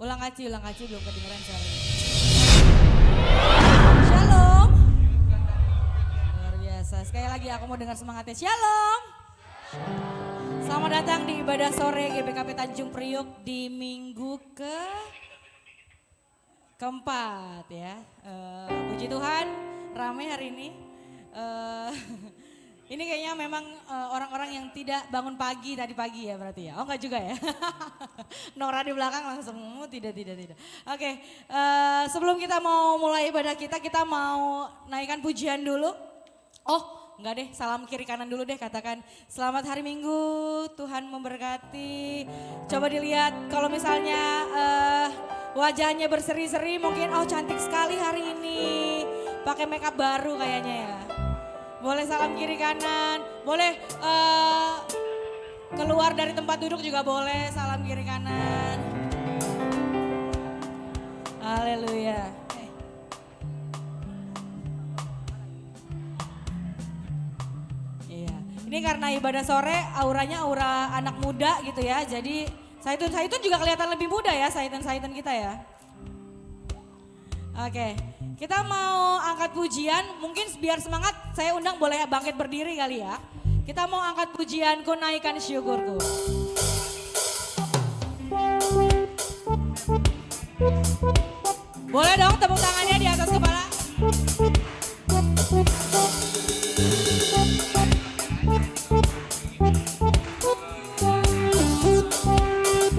ulang kaci belum kedengeran suaranya. Shalom. Luar biasa. Sekali lagi aku mau dengar semangatnya. Shalom. Selamat datang di ibadah sore GBKP Tanjung Priuk di minggu keempat ya. Puji Tuhan, ramai hari ini. Ini kayaknya memang orang-orang yang tidak bangun pagi tadi pagi ya berarti ya. Oh enggak juga ya. Nora di belakang langsung tidak. Oke, sebelum kita mau mulai ibadah kita mau naikkan pujian dulu. Oh enggak deh, salam kiri kanan dulu deh, katakan selamat hari Minggu, Tuhan memberkati. Coba dilihat kalau misalnya wajahnya berseri-seri mungkin oh cantik sekali hari ini. Pakai makeup baru kayaknya ya. Boleh salam kiri kanan, boleh keluar dari tempat duduk juga boleh salam kiri kanan. Haleluya. Iya, ini karena ibadah sore auranya aura anak muda gitu ya. Jadi Saitun juga kelihatan lebih muda ya, Saitun kita ya. Oke, kita mau angkat pujian, mungkin biar semangat saya undang boleh bangkit berdiri kali ya. Kita mau angkat pujian ku naikkan syukurku. Boleh dong tepuk tangannya di atas kepala.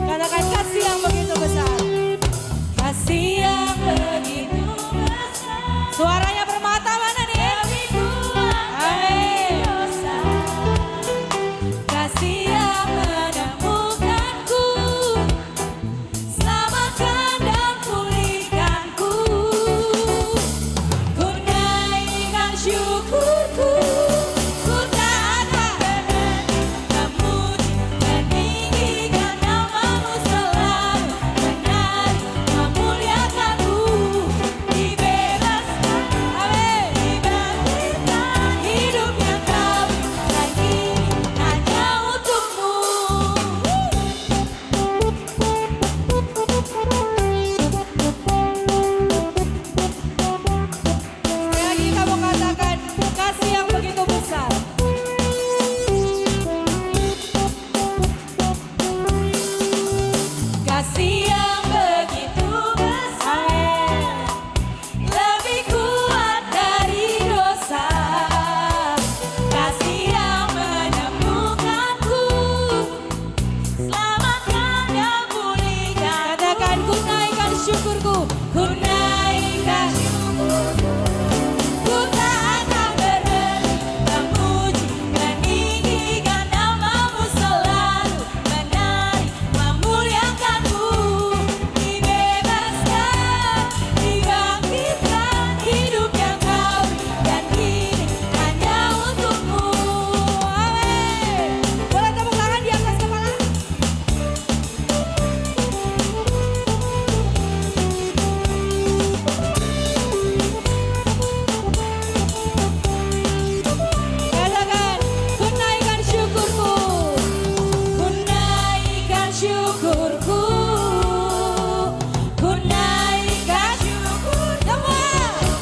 Katakan kasih yang begitu besar. Kasih yang begitu besar. Suaranya bermata mana nih? Amin. Kasih yang menemukanku, selamatkan dan pulihkanku. Ku naikkan syukurku, ku tak akan memuji dan meninggikan namamu selalu. Benar memuliakanmu, dibebaskan, amin, dibangkitkan. Hidup yang kau lagi hanya untukmu. Sekali lagi kamu katakan kasih yang begitu besar. Kasih yang begitu besar, lebih kuat dari dosa. Kasih yang menemukanku, selamatkan dan pulihkan. Katakan ku naikkan syukurku, ku naikkan syukurku. Ku tak akan berhenti memuji, meninggikan namamu selalu. Menari memuliakanmu, dibebaskan, dibangkitkan. Hidup yang kau berikan kini hanya untukmu. Amin. Boleh tepuk tangan di atas kepala. Katakan, ku naikkan syukurku, ku naikkan syukurku, ku naikkan syukur. Semua,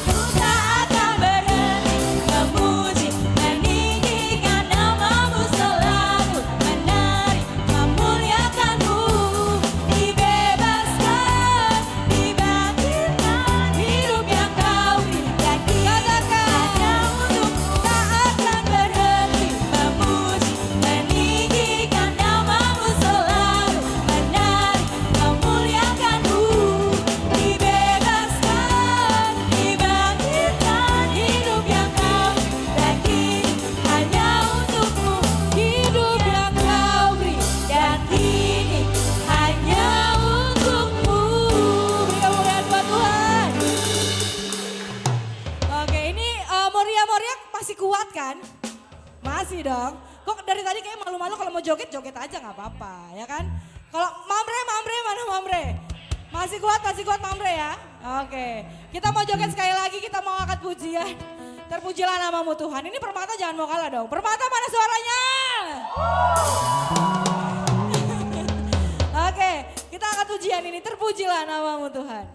ku tak akan berhenti memuji, meninggikan namamu selalu. Menari memuliakanmu, dibebaskan, dibangkitkan. Hidup yang kau berikan hanya untukmu. Tak akan berhenti memuji, meninggikan namamu selalu. Menari memuliakanmu, dibebaskan, dibangkitkan. Hidup yang kau berikan kini hanya untukmu. Hidup yang kau berikan kini hanya untukmu. Beri kemuliaan buat Tuhan. Oke, ini Moria masih kuat kan? Masih dong. Kok dari tadi kayak malu-malu kalau mau joget aja nggak apa-apa ya kan? Kalau Mamre mana Mamre? Masih kuat Mamre ya? Oke, kita mau joget sekali lagi, kita mau angkat pujian. Terpujilah namamu Tuhan. Ini Permata jangan mau kalah dong. Permata mana suaranya? Oke, kita angkat pujian ini. terpujilah namamu Tuhan.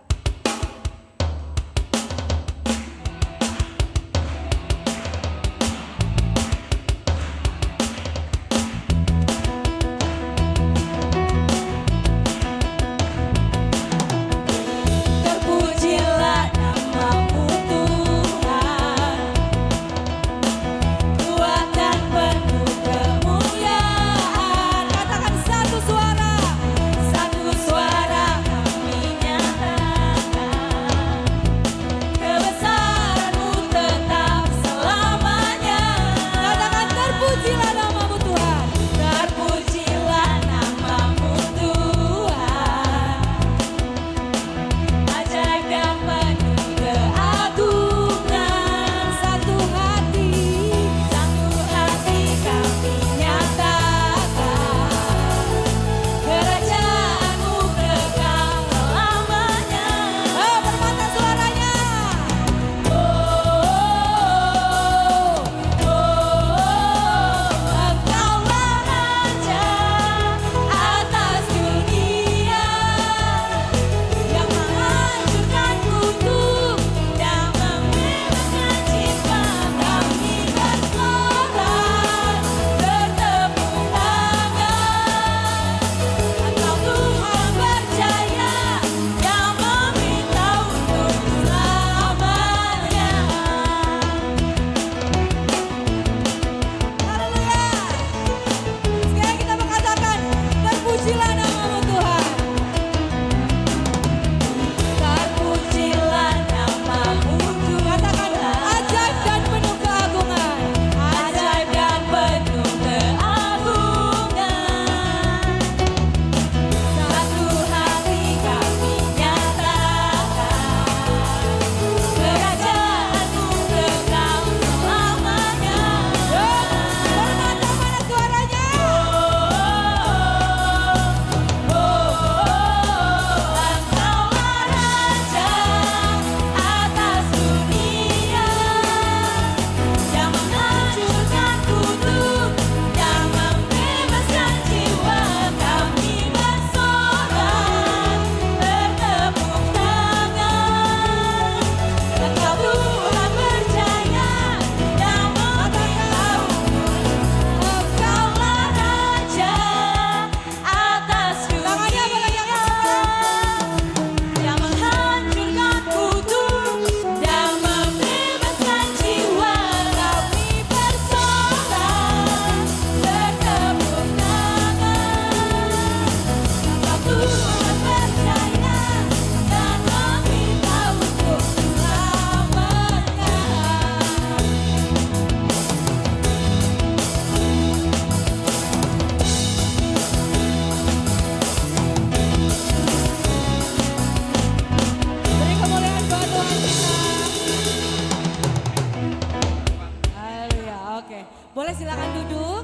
Boleh silakan duduk.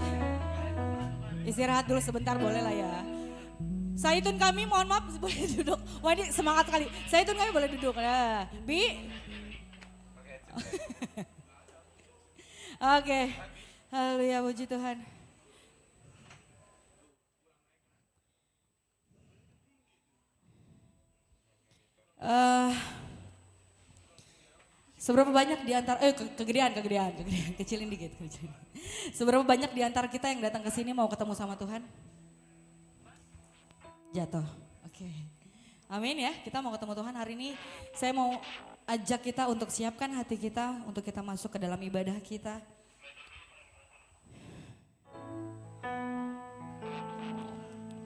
Istirahat dulu sebentar boleh lah ya. Saitun kami mohon maaf boleh duduk. Wah ini semangat kali. Saitun kami boleh duduk. Nah, Bi. Oke. Haleluya puji Tuhan. Seberapa banyak di antara kegedean, kecilin dikit. Seberapa banyak di antara kita yang datang ke sini mau ketemu sama Tuhan? Jatuh. Oke. Amin ya, kita mau ketemu Tuhan hari ini. Saya mau ajak kita untuk siapkan hati kita untuk kita masuk ke dalam ibadah kita.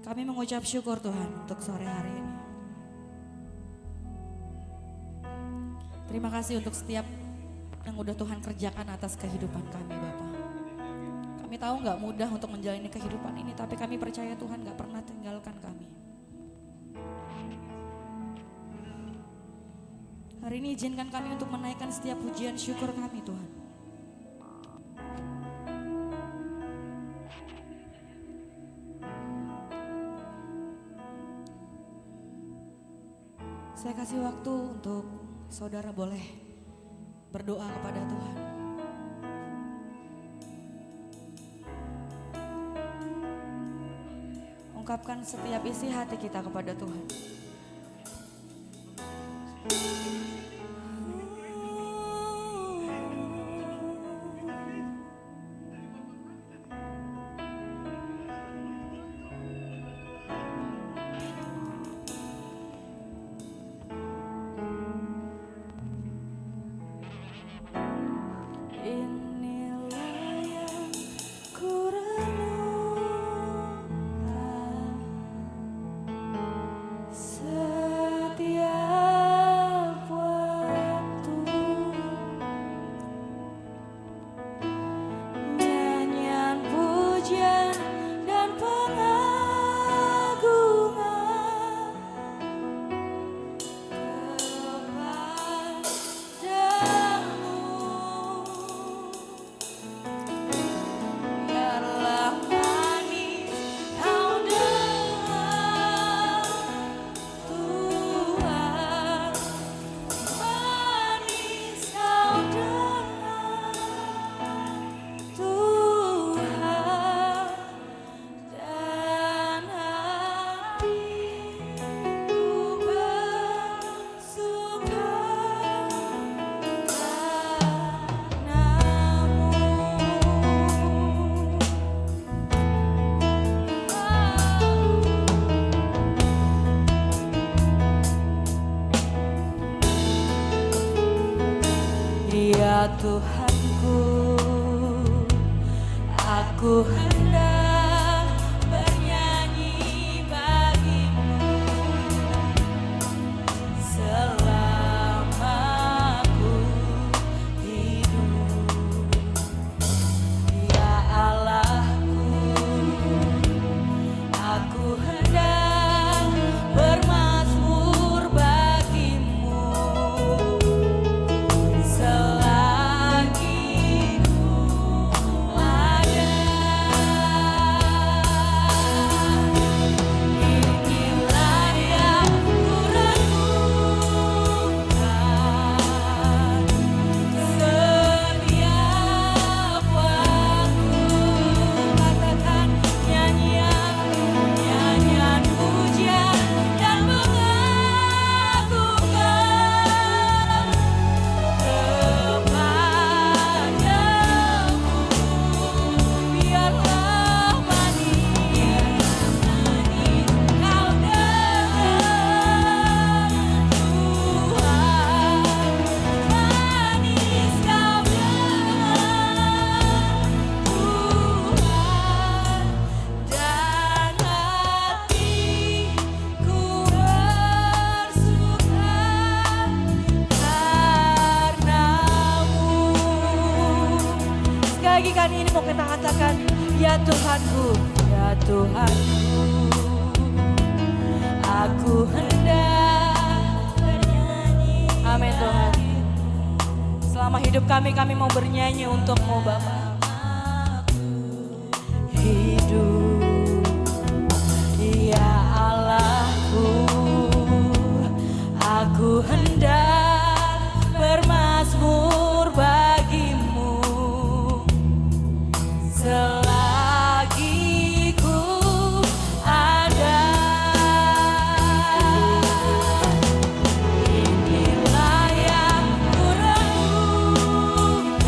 Kami mengucap syukur Tuhan untuk sore hari ini. Terima kasih untuk setiap yang udah Tuhan kerjakan atas kehidupan kami Bapak. Kami tahu gak mudah untuk menjalani kehidupan ini, tapi kami percaya Tuhan gak pernah tinggalkan kami. Hari ini izinkan kami untuk menaikkan setiap pujian syukur kami Tuhan. Saya kasih waktu untuk saudara boleh berdoa kepada Tuhan. Ungkapkan setiap isi hati kita kepada Tuhan. Tuhanku, aku hendak bernyanyi bagimu selama aku hidup. Ya Allahku, aku hendak bermazmur bagimu selagi ku ada. Inilah yang ku renungkan setiap waktu. Katakan nyanyian pujian dan mengagungkan kepadamu. Biarlah manis kau dengar Tuhan, manis kau dengar Tuhan, dan hatiku bersuka karenamu. Sekali lagi kali ini mau kita katakan, ya Tuhanku, ya Tuhanku, aku hendak bernyanyi. Amin Tuhan. Selama hidup kami mau bernyanyi untuk-Mu Bapa. Hidup, ya Allahku, aku hendak bermazmur bagimu selagi ku ada. Inilah yang ku renungkan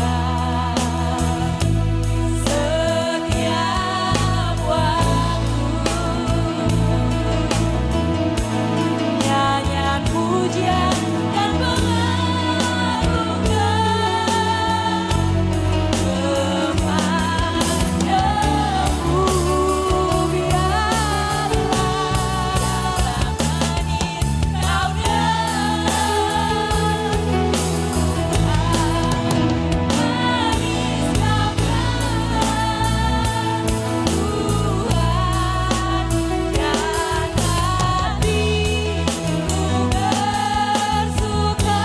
setiap waktu. Nyanyian pujian dan mengagungkan kepadamu. Biarlah manis kau dengar manis kau dengar Tuhan, dan hatiku bersuka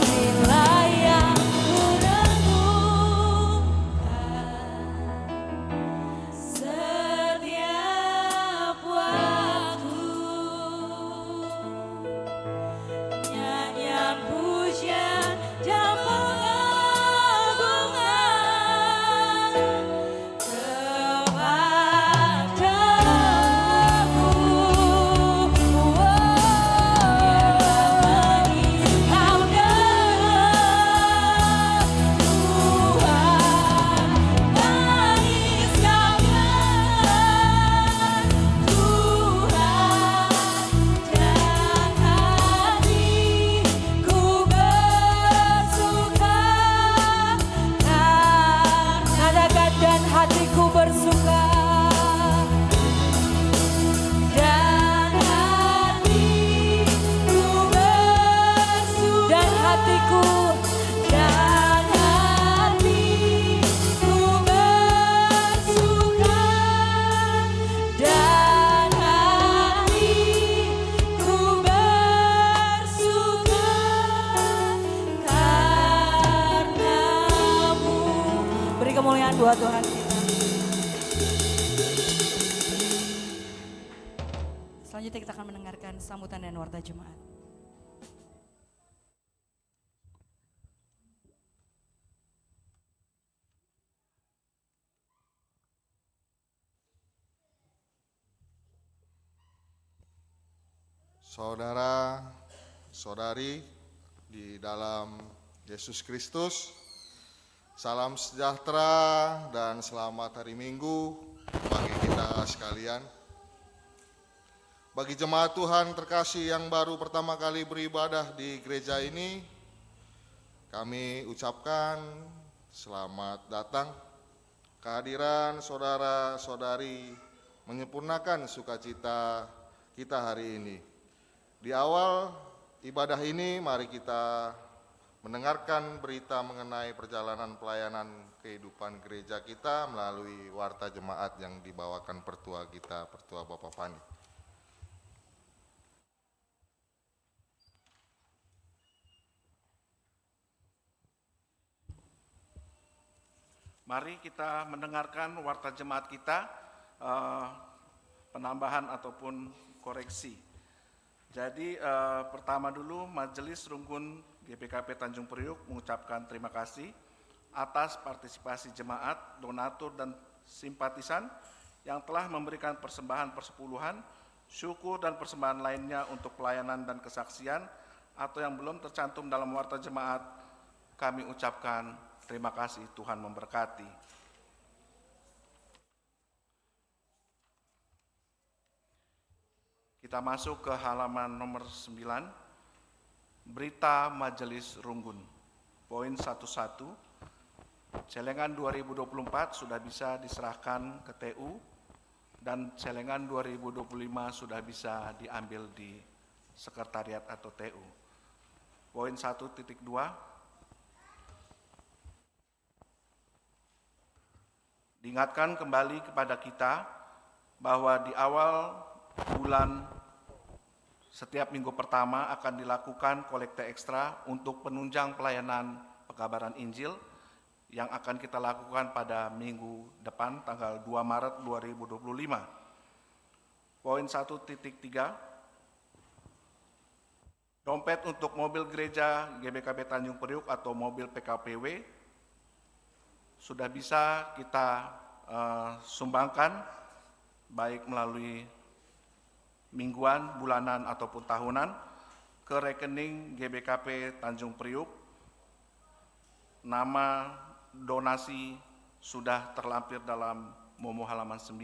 inilah yang ku renungkan setiap waktu. Nyanyian pujian dan pengagungan kepadamu. Biarlah manis kau dengar Tuhan, manis kau dengar Tuhan, dan hatiku bersuka. Katakan, dan hatiku bersuka, dan hatiku bersuka, dan hatiku bersuka, dan hatiku bersuka karenamu. Beri kemuliaan buat Tuhan kita. Selanjutnya kita akan mendengarkan sambutan dan warta jemaat. Saudara, saudari di dalam Yesus Kristus, salam sejahtera dan selamat hari Minggu bagi kita sekalian. Bagi jemaat Tuhan terkasih yang baru pertama kali beribadah di gereja ini, kami ucapkan selamat datang. Kehadiran saudara-saudari menyempurnakan sukacita kita hari ini. Di awal ibadah ini, mari kita mendengarkan berita mengenai perjalanan pelayanan kehidupan gereja kita melalui warta jemaat yang dibawakan pertua kita, Pertua Bapak Fani. Mari kita mendengarkan warta jemaat kita, penambahan ataupun koreksi. Jadi pertama dulu Majelis Runggun GBKP Tanjung Priuk mengucapkan terima kasih atas partisipasi jemaat, donatur dan simpatisan yang telah memberikan persembahan persepuluhan, syukur dan persembahan lainnya untuk pelayanan dan kesaksian atau yang belum tercantum dalam warta jemaat. Kami ucapkan terima kasih, Tuhan memberkati. Kita masuk ke halaman nomor 9, Berita Majelis Runggun. Poin 11, celengan 2024 sudah bisa diserahkan ke TU dan celengan 2025 sudah bisa diambil di sekretariat atau TU. Poin 1.2, diingatkan kembali kepada kita bahwa di awal bulan setiap minggu pertama akan dilakukan kolekte ekstra untuk penunjang pelayanan pekabaran Injil yang akan kita lakukan pada minggu depan tanggal 2 Maret 2025. Poin 1.3, dompet untuk mobil gereja GBKP Tanjung Priuk atau mobil PKPW sudah bisa kita sumbangkan baik melalui mingguan, bulanan, ataupun tahunan ke rekening GBKP Tanjung Priuk. Nama donasi sudah terlampir dalam Momo halaman 9.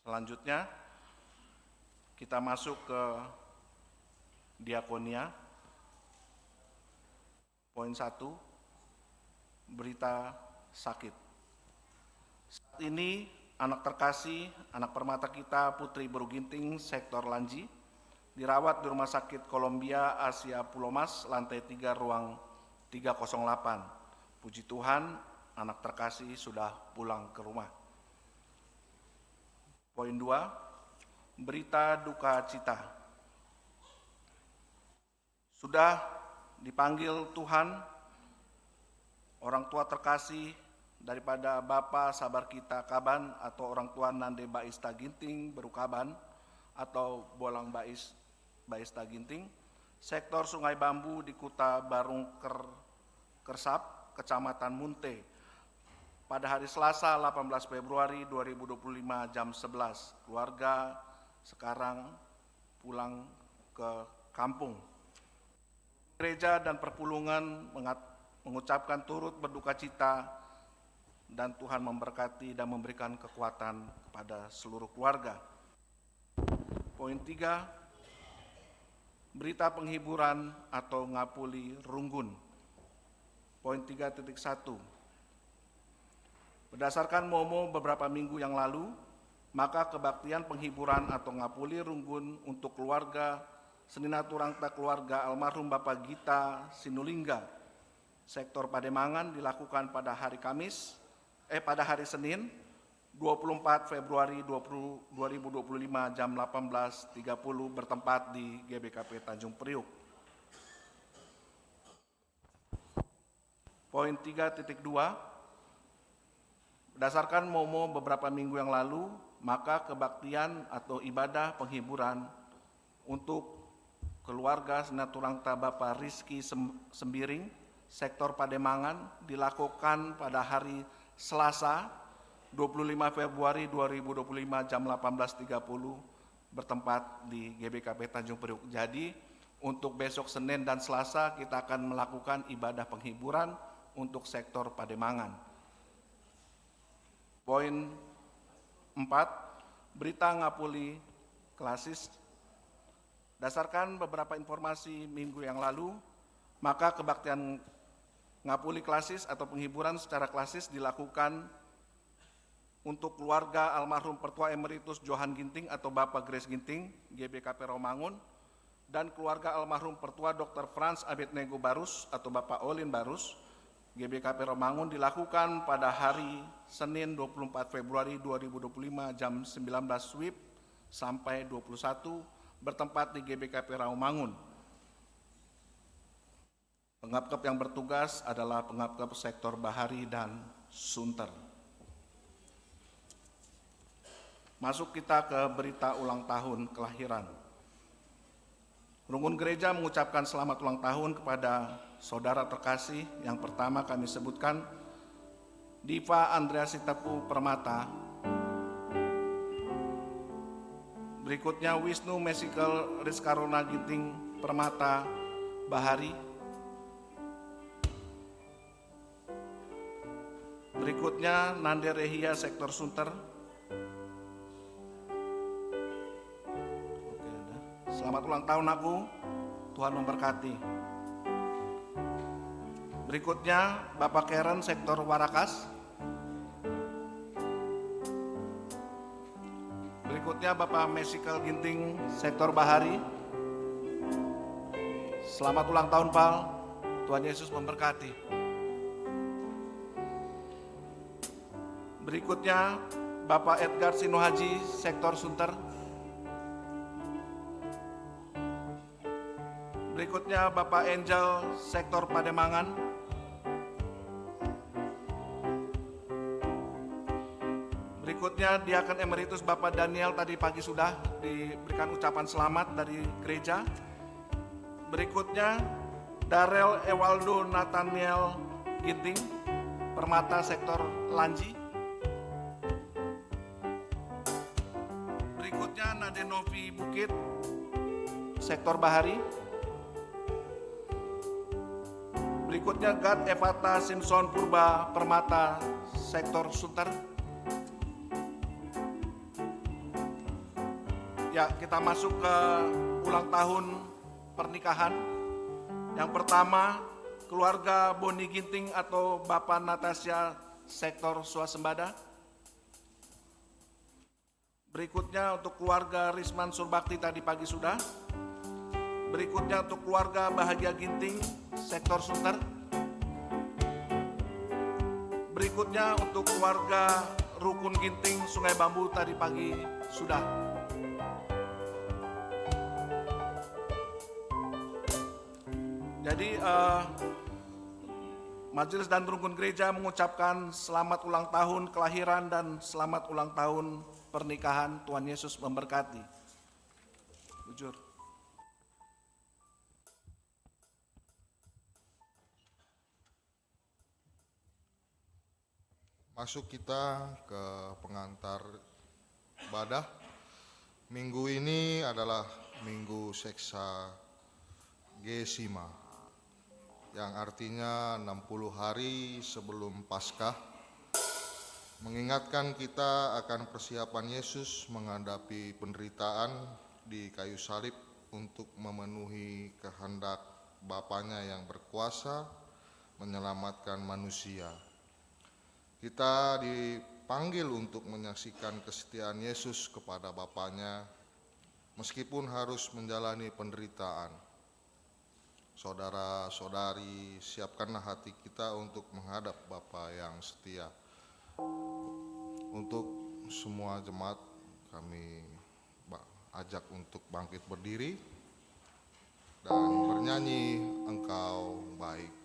Selanjutnya, kita masuk ke diakonia. Poin 1, berita sakit. Saat ini anak terkasih, anak permata kita Putri Beruginting sektor Lanji dirawat di Rumah Sakit Columbia Asia Pulau Mas lantai 3 ruang 308. Puji Tuhan, anak terkasih sudah pulang ke rumah. Poin 2, berita duka cita. Sudah dipanggil Tuhan orang tua terkasih daripada Bapak Sabar Kita Kaban atau orang tua Nande Baista Ginting Berukaban atau Bolang Baista Ginting, sektor Sungai Bambu di Kuta Barung Kersap, Kecamatan Munte, pada hari Selasa 18 Februari 2025 jam 11. Keluarga sekarang pulang ke kampung. Gereja dan perpulungan mengucapkan turut berduka cita dan Tuhan memberkati dan memberikan kekuatan kepada seluruh keluarga. Poin 3, berita penghiburan atau ngapuli runggun. Poin 3.1, berdasarkan Momo beberapa minggu yang lalu, maka kebaktian penghiburan atau ngapuli runggun untuk keluarga Seninaturangta keluarga almarhum Bapak Gita Sinulingga, sektor Pademangan dilakukan pada hari Senin 24 Februari 2025 jam 18.30 bertempat di GBKP Tanjung Priuk. Poin 3.2, berdasarkan Momo beberapa minggu yang lalu, maka kebaktian atau ibadah penghiburan untuk keluarga Senaturangta Bapak Rizky Sembiring, sektor Pademangan dilakukan pada hari Selasa 25 Februari 2025 jam 18.30 bertempat di GBKP Tanjung Priok. Jadi untuk besok Senin dan Selasa kita akan melakukan ibadah penghiburan untuk sektor Pademangan. Poin 4, berita Ngapuli klasis. Dasarkan beberapa informasi minggu yang lalu, maka kebaktian Ngapuli klasis atau penghiburan secara klasis dilakukan untuk keluarga almarhum Pertua Emeritus Johan Ginting atau Bapak Grace Ginting, GBKP Romangun, dan keluarga almarhum Pertua Dr. Franz Abednego Barus atau Bapak Olin Barus, GBKP Romangun, dilakukan pada hari Senin 24 Februari 2025 jam 19 WIB sampai 21 bertempat di GBKP Romangun. Pengapkep yang bertugas adalah pengapkep sektor Bahari dan Sunter. Masuk kita ke berita ulang tahun kelahiran. Rungkun Gereja mengucapkan selamat ulang tahun kepada saudara terkasih. Yang pertama kami sebutkan Diva Andrea Sitepu Permata. Berikutnya Wisnu Mesikel Rizkarona Ginting Permata Bahari. Berikutnya Nande Rehia sektor Sunter. Selamat ulang tahun aku, Tuhan memberkati. Berikutnya Bapak Karen sektor Warakas. Berikutnya Bapak Mesikel Ginting sektor Bahari. Selamat ulang tahun Pak, Tuhan Yesus memberkati. Berikutnya Bapak Edgar Sinuhaji sektor Sunter. Berikutnya Bapak Angel sektor Pademangan. Berikutnya Diaken Emeritus Bapak Daniel, tadi pagi sudah diberikan ucapan selamat dari gereja. Berikutnya Darel Ewaldo Nathaniel Ginting Permata sektor Lanji. Berikutnya Nadenovi Bukit sektor Bahari. Berikutnya Gad Evata Simpson Purba Permata sektor Sunter. Ya, kita masuk ke ulang tahun pernikahan. Yang pertama, keluarga Boni Ginting atau Bapak Natasha sektor Swasembada. Berikutnya untuk keluarga Risman Surbakti tadi pagi sudah. Berikutnya untuk keluarga Bahagia Ginting sektor Sunter. Berikutnya untuk keluarga Rukun Ginting Sungai Bambu tadi pagi sudah. Jadi Majelis dan Rukun Gereja mengucapkan selamat ulang tahun kelahiran dan selamat ulang tahun pernikahan. Tuhan Yesus memberkati. Jujur. Masuk kita ke pengantar ibadah. Minggu ini adalah Minggu Seksa Gesima, yang artinya 60 hari sebelum Paskah, mengingatkan kita akan persiapan Yesus menghadapi penderitaan di kayu salib untuk memenuhi kehendak Bapanya yang berkuasa menyelamatkan manusia. Kita dipanggil untuk menyaksikan kesetiaan Yesus kepada Bapanya, meskipun harus menjalani penderitaan. Saudara-saudari, siapkanlah hati kita untuk menghadap Bapa yang setia. Untuk semua jemaat kami ajak untuk bangkit berdiri dan bernyanyi Engkau Baik.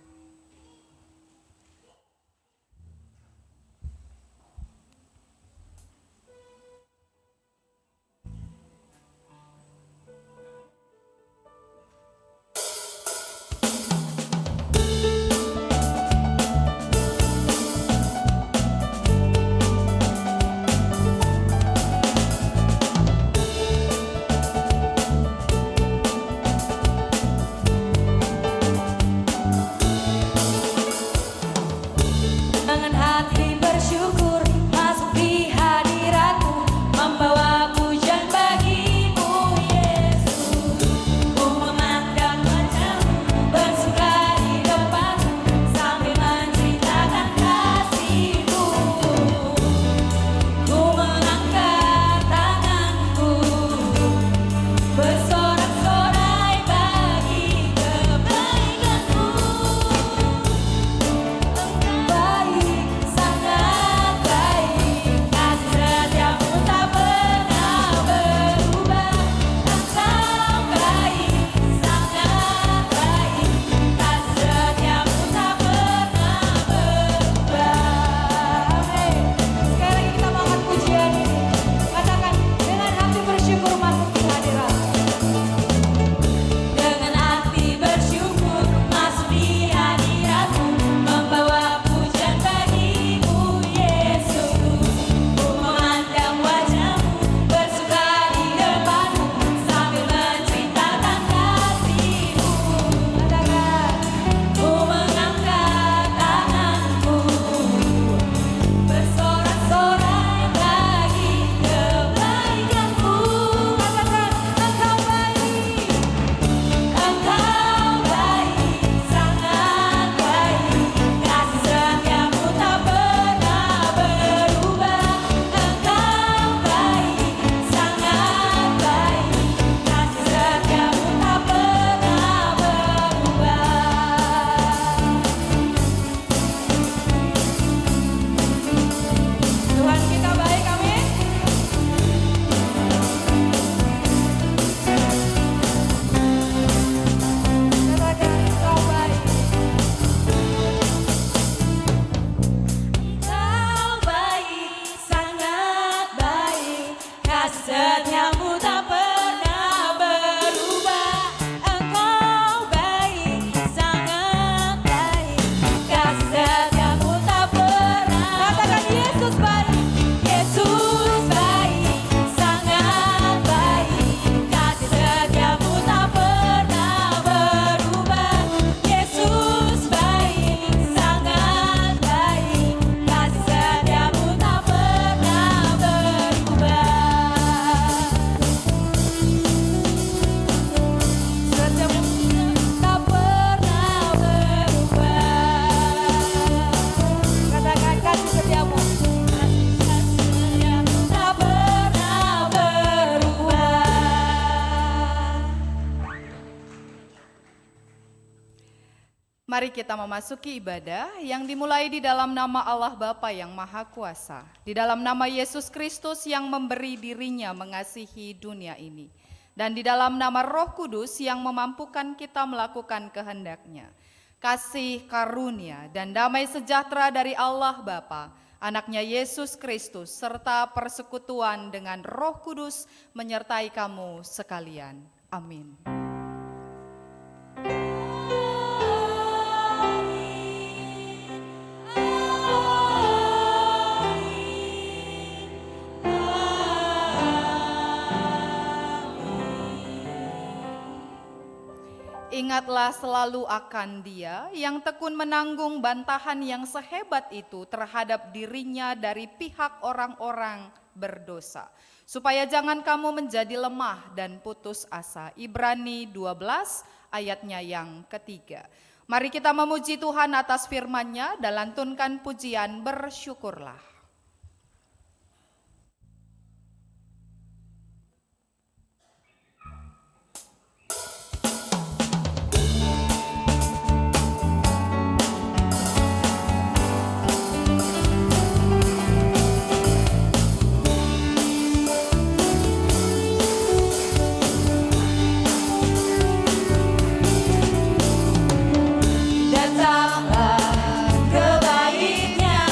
Mari kita memasuki ibadah yang dimulai di dalam nama Allah Bapa yang Maha Kuasa, di dalam nama Yesus Kristus yang memberi dirinya mengasihi dunia ini, dan di dalam nama Roh Kudus yang memampukan kita melakukan kehendak-Nya. Kasih karunia dan damai sejahtera dari Allah Bapa, Anaknya Yesus Kristus, serta persekutuan dengan Roh Kudus menyertai kamu sekalian. Amin. Ingatlah selalu akan Dia yang tekun menanggung bantahan yang sehebat itu terhadap dirinya dari pihak orang-orang berdosa, supaya jangan kamu menjadi lemah dan putus asa. Ibrani 12 ayatnya yang ketiga. Mari kita memuji Tuhan atas firman-Nya dan lantunkan pujian bersyukurlah. Datanglah ke bait-Nya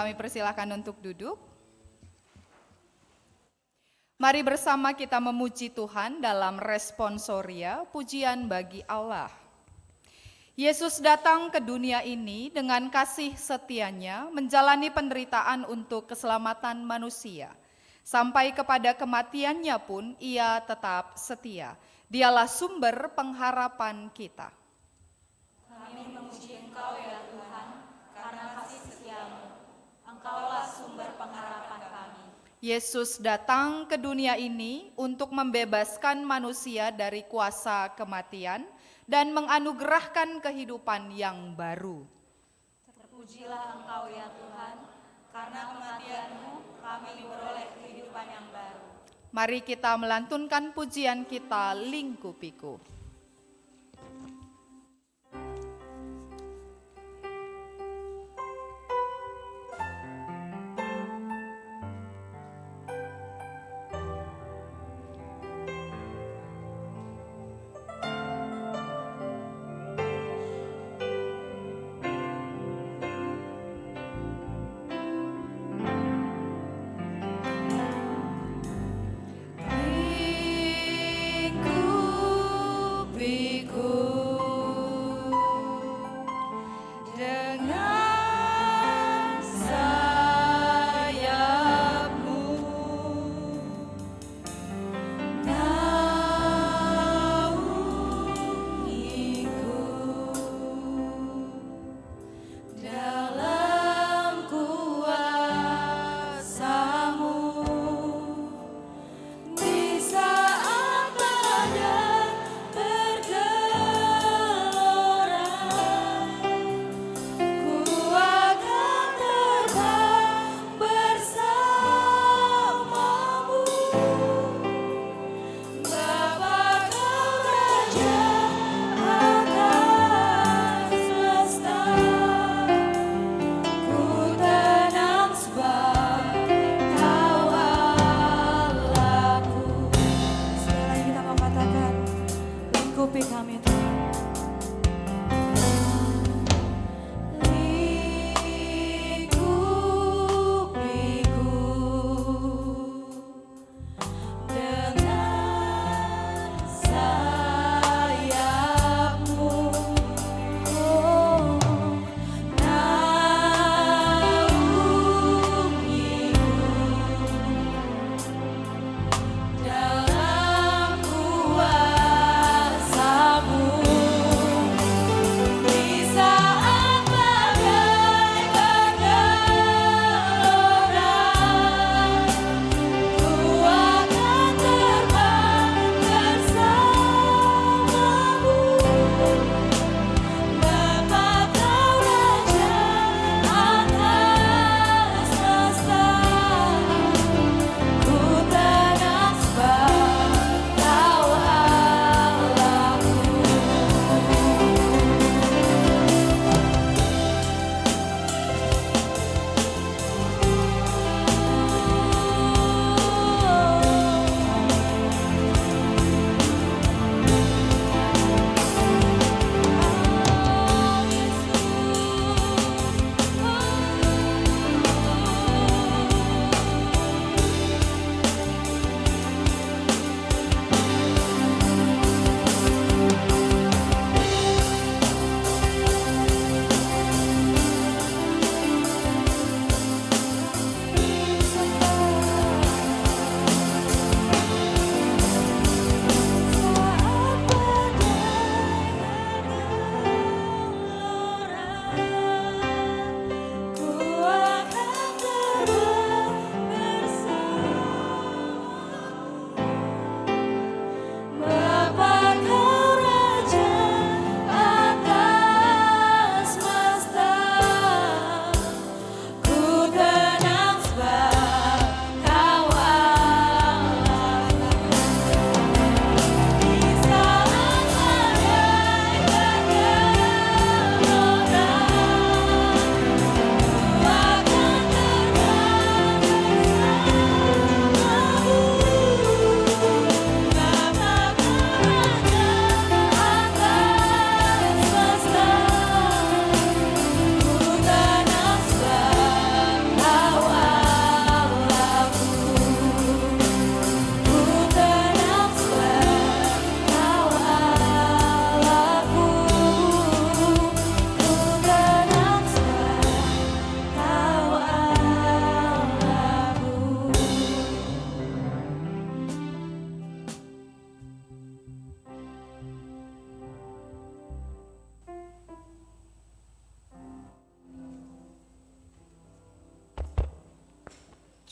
kami persilahkan untuk duduk. Mari bersama kita memuji Tuhan dalam responsoria pujian bagi Allah. Yesus datang ke dunia ini dengan kasih setianya menjalani penderitaan untuk keselamatan manusia. Sampai kepada kematiannya pun ia tetap setia. Dialah sumber pengharapan kita. Kami memuji Engkau ya Tuhan, karena kasih setiamu. Engkaulah sumber pengharapan kami. Yesus datang ke dunia ini untuk membebaskan manusia dari kuasa kematian dan menganugerahkan kehidupan yang baru. Terpujilah Engkau ya Tuhan, karena kematian-Mu kami beroleh kehidupan yang baru. Mari kita melantunkan pujian kita Lingku Piku. Ku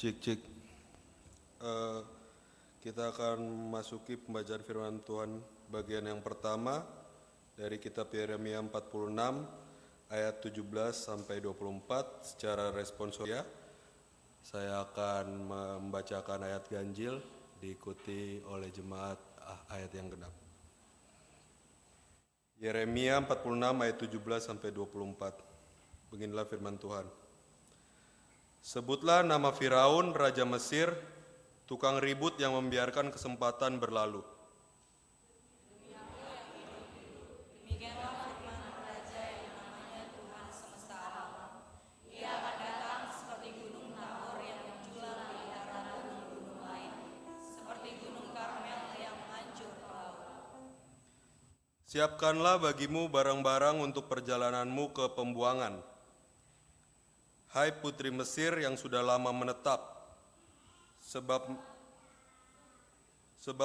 Cik. Kita akan memasuki pembacaan firman Tuhan bagian yang pertama dari kitab Yeremia 46 ayat 17 sampai 24 secara responsorial. Saya akan membacakan ayat ganjil diikuti oleh jemaat ayat yang genap. Yeremia 46 ayat 17 sampai 24. Beginilah firman Tuhan. Sebutlah nama Firaun, raja Mesir, tukang ribut yang membiarkan kesempatan berlalu. Demikianlah firman Raja yang namanya Tuhan semesta alam. Ia akan datang seperti gunung Tabor yang menjulang di antara gunung-gunung lain, seperti gunung Karmel yang hancur ke laut. Siapkanlah bagimu barang-barang untuk perjalananmu ke pembuangan. Hai putri Mesir yang sudah lama menetap, sebab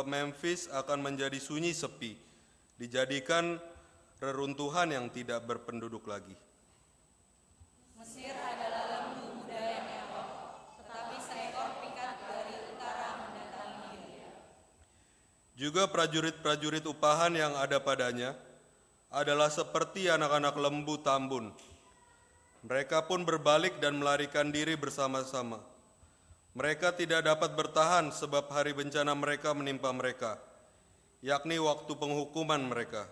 Memphis akan menjadi sunyi sepi, dijadikan reruntuhan yang tidak berpenduduk lagi. Mesir adalah lembu muda yang elok, tetapi seekor pikat dari utara mendatangi dia. Juga prajurit-prajurit upahan yang ada padanya adalah seperti anak-anak lembu tambun. Mereka pun berbalik dan melarikan diri bersama-sama. Mereka tidak dapat bertahan sebab hari bencana mereka menimpa mereka, yakni waktu penghukuman mereka.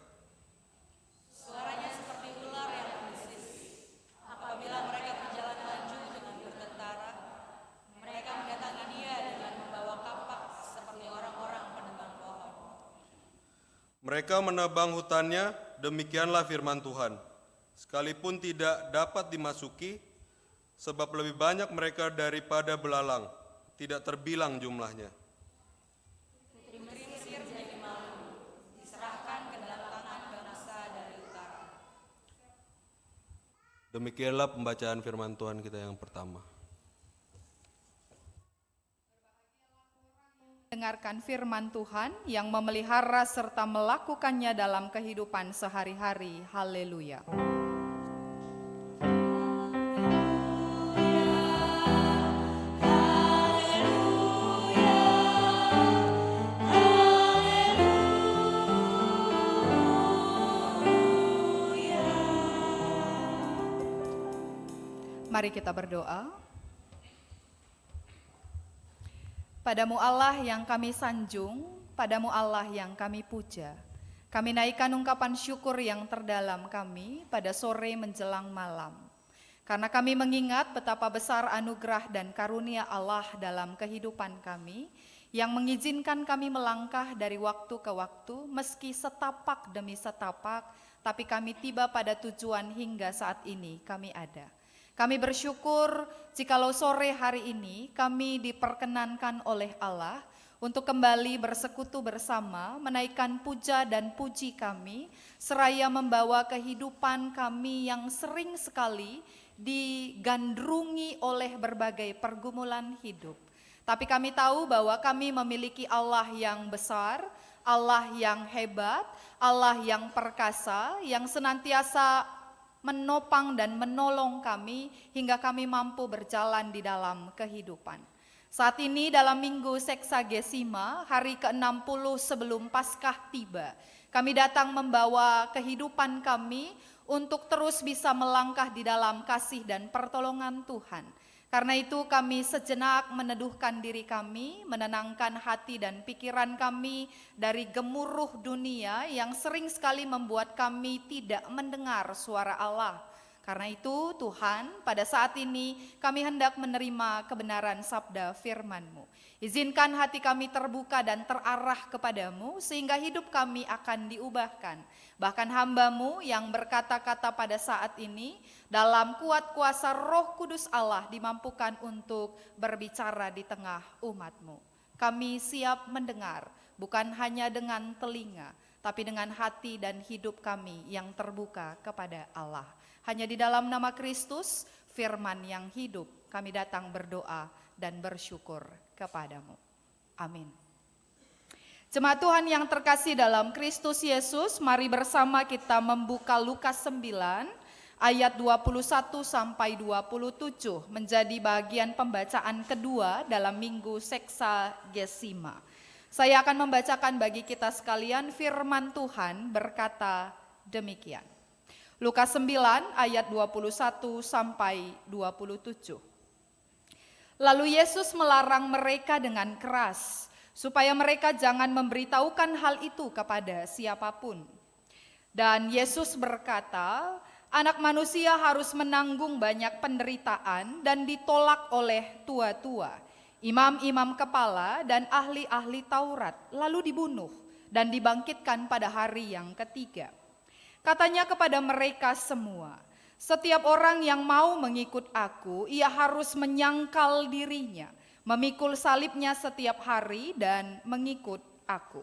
Suaranya seperti ular yang mendesis. Apabila mereka berjalan maju dengan bertentara, mereka mendatangi dia dengan membawa kapak seperti orang-orang penebang pohon. Mereka menebang hutannya, demikianlah firman Tuhan. Sekalipun tidak dapat dimasuki, sebab lebih banyak mereka daripada belalang, tidak terbilang jumlahnya. Putri Mesir jadi malu, diserahkan ke dalam tangan bangsa dari utara. Demikianlah pembacaan firman Tuhan kita yang pertama. Dengarkan firman Tuhan yang memelihara serta melakukannya dalam kehidupan sehari-hari. Haleluya. Mari kita berdoa. Padamu Allah yang kami sanjung, padamu Allah yang kami puja. Kami naikkan ungkapan syukur yang terdalam kami pada sore menjelang malam. Karena kami mengingat betapa besar anugerah dan karunia Allah dalam kehidupan kami, yang mengizinkan kami melangkah dari waktu ke waktu, meski setapak demi setapak, tapi kami tiba pada tujuan hingga saat ini kami ada. Kami bersyukur jikalau sore hari ini kami diperkenankan oleh Allah untuk kembali bersekutu bersama, menaikkan puja dan puji kami, seraya membawa kehidupan kami yang sering sekali digandrungi oleh berbagai pergumulan hidup. Tapi kami tahu bahwa kami memiliki Allah yang besar, Allah yang hebat, Allah yang perkasa, yang senantiasa menopang dan menolong kami hingga kami mampu berjalan di dalam kehidupan. Saat ini dalam minggu Seksagesima, hari ke-60 sebelum Paskah tiba, kami datang membawa kehidupan kami untuk terus bisa melangkah di dalam kasih dan pertolongan Tuhan. Karena itu kami sejenak meneduhkan diri kami, menenangkan hati dan pikiran kami dari gemuruh dunia yang sering sekali membuat kami tidak mendengar suara Allah. Karena itu Tuhan, pada saat ini kami hendak menerima kebenaran sabda firman-Mu. Izinkan hati kami terbuka dan terarah kepadamu sehingga hidup kami akan diubahkan. Bahkan hamba-Mu yang berkata-kata pada saat ini dalam kuat kuasa Roh Kudus Allah dimampukan untuk berbicara di tengah umat-Mu. Kami siap mendengar bukan hanya dengan telinga tapi dengan hati dan hidup kami yang terbuka kepada Allah. Hanya di dalam nama Kristus, firman yang hidup, kami datang berdoa dan bersyukur kepadamu. Amin. Jemaat Tuhan yang terkasih dalam Kristus Yesus, mari bersama kita membuka Lukas 9 ayat 21 sampai 27 menjadi bagian pembacaan kedua dalam minggu Seksagesima. Saya akan membacakan bagi kita sekalian firman Tuhan berkata demikian. Lukas 9 ayat 21 sampai 27. Lalu Yesus melarang mereka dengan keras supaya mereka jangan memberitahukan hal itu kepada siapapun. Dan Yesus berkata, Anak Manusia harus menanggung banyak penderitaan dan ditolak oleh tua-tua, imam-imam kepala dan ahli-ahli Taurat, lalu dibunuh dan dibangkitkan pada hari yang ketiga. Katanya kepada mereka semua, setiap orang yang mau mengikut aku, ia harus menyangkal dirinya, memikul salibnya setiap hari dan mengikut aku.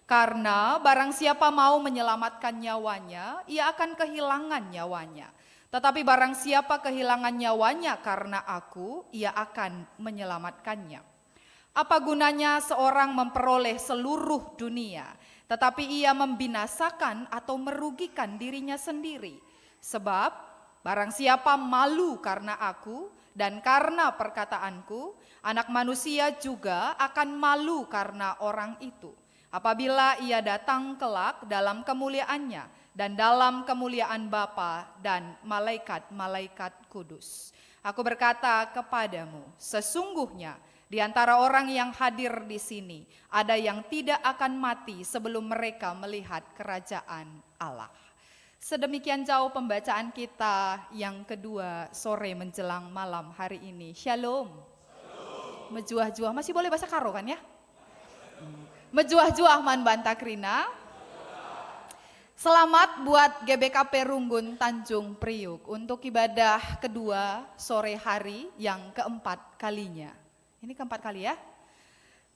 Karena barang siapa mau menyelamatkan nyawanya, ia akan kehilangan nyawanya. Tetapi barang siapa kehilangan nyawanya karena aku, ia akan menyelamatkannya. Apa gunanya seorang memperoleh seluruh dunia, tetapi ia membinasakan atau merugikan dirinya sendiri? Sebab barang siapa malu karena aku dan karena perkataanku, Anak Manusia juga akan malu karena orang itu. Apabila ia datang kelak dalam kemuliaannya dan dalam kemuliaan Bapa dan malaikat-malaikat kudus. Aku berkata kepadamu, sesungguhnya di antara orang yang hadir di sini ada yang tidak akan mati sebelum mereka melihat kerajaan Allah. Sedemikian jauh pembacaan kita yang kedua sore menjelang malam hari ini. Shalom. Mejuah-juah, masih boleh bahasa karo kan ya? Mejuah-juah man bantakrina. Selamat buat GBKP Runggun Tanjung Priuk untuk ibadah kedua sore hari yang keempat kalinya. Ini keempat kali ya.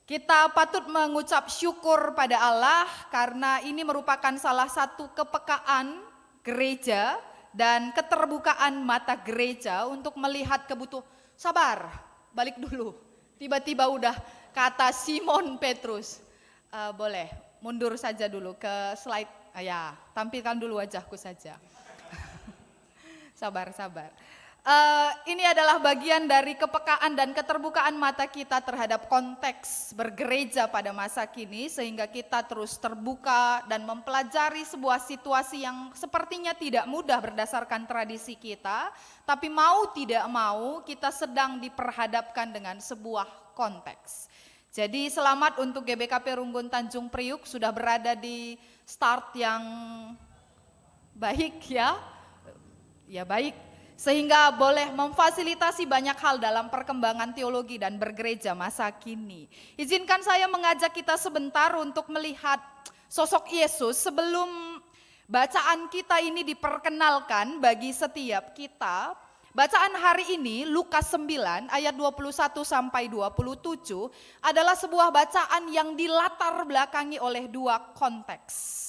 Kita patut mengucap syukur pada Allah karena ini merupakan salah satu kepekaan gereja dan keterbukaan mata gereja untuk melihat kebutuhan. Sabar, balik dulu. Tiba-tiba udah kata Simon Petrus. Boleh mundur saja dulu ke slide. Ya, tampilkan dulu wajahku saja. Sabar. Ini adalah bagian dari kepekaan dan keterbukaan mata kita terhadap konteks bergereja pada masa kini, sehingga kita terus terbuka dan mempelajari sebuah situasi yang sepertinya tidak mudah berdasarkan tradisi kita, tapi mau tidak mau kita sedang diperhadapkan dengan sebuah konteks. Jadi selamat untuk GBKP Runggun Tanjung Priuk sudah berada di start yang baik ya. Ya baik, sehingga boleh memfasilitasi banyak hal dalam perkembangan teologi dan bergereja masa kini. Izinkan saya mengajak kita sebentar untuk melihat sosok Yesus sebelum bacaan kita ini diperkenalkan bagi setiap kita. Bacaan hari ini Lukas 9 ayat 21 sampai 27 adalah sebuah bacaan yang dilatar belakangi oleh dua konteks.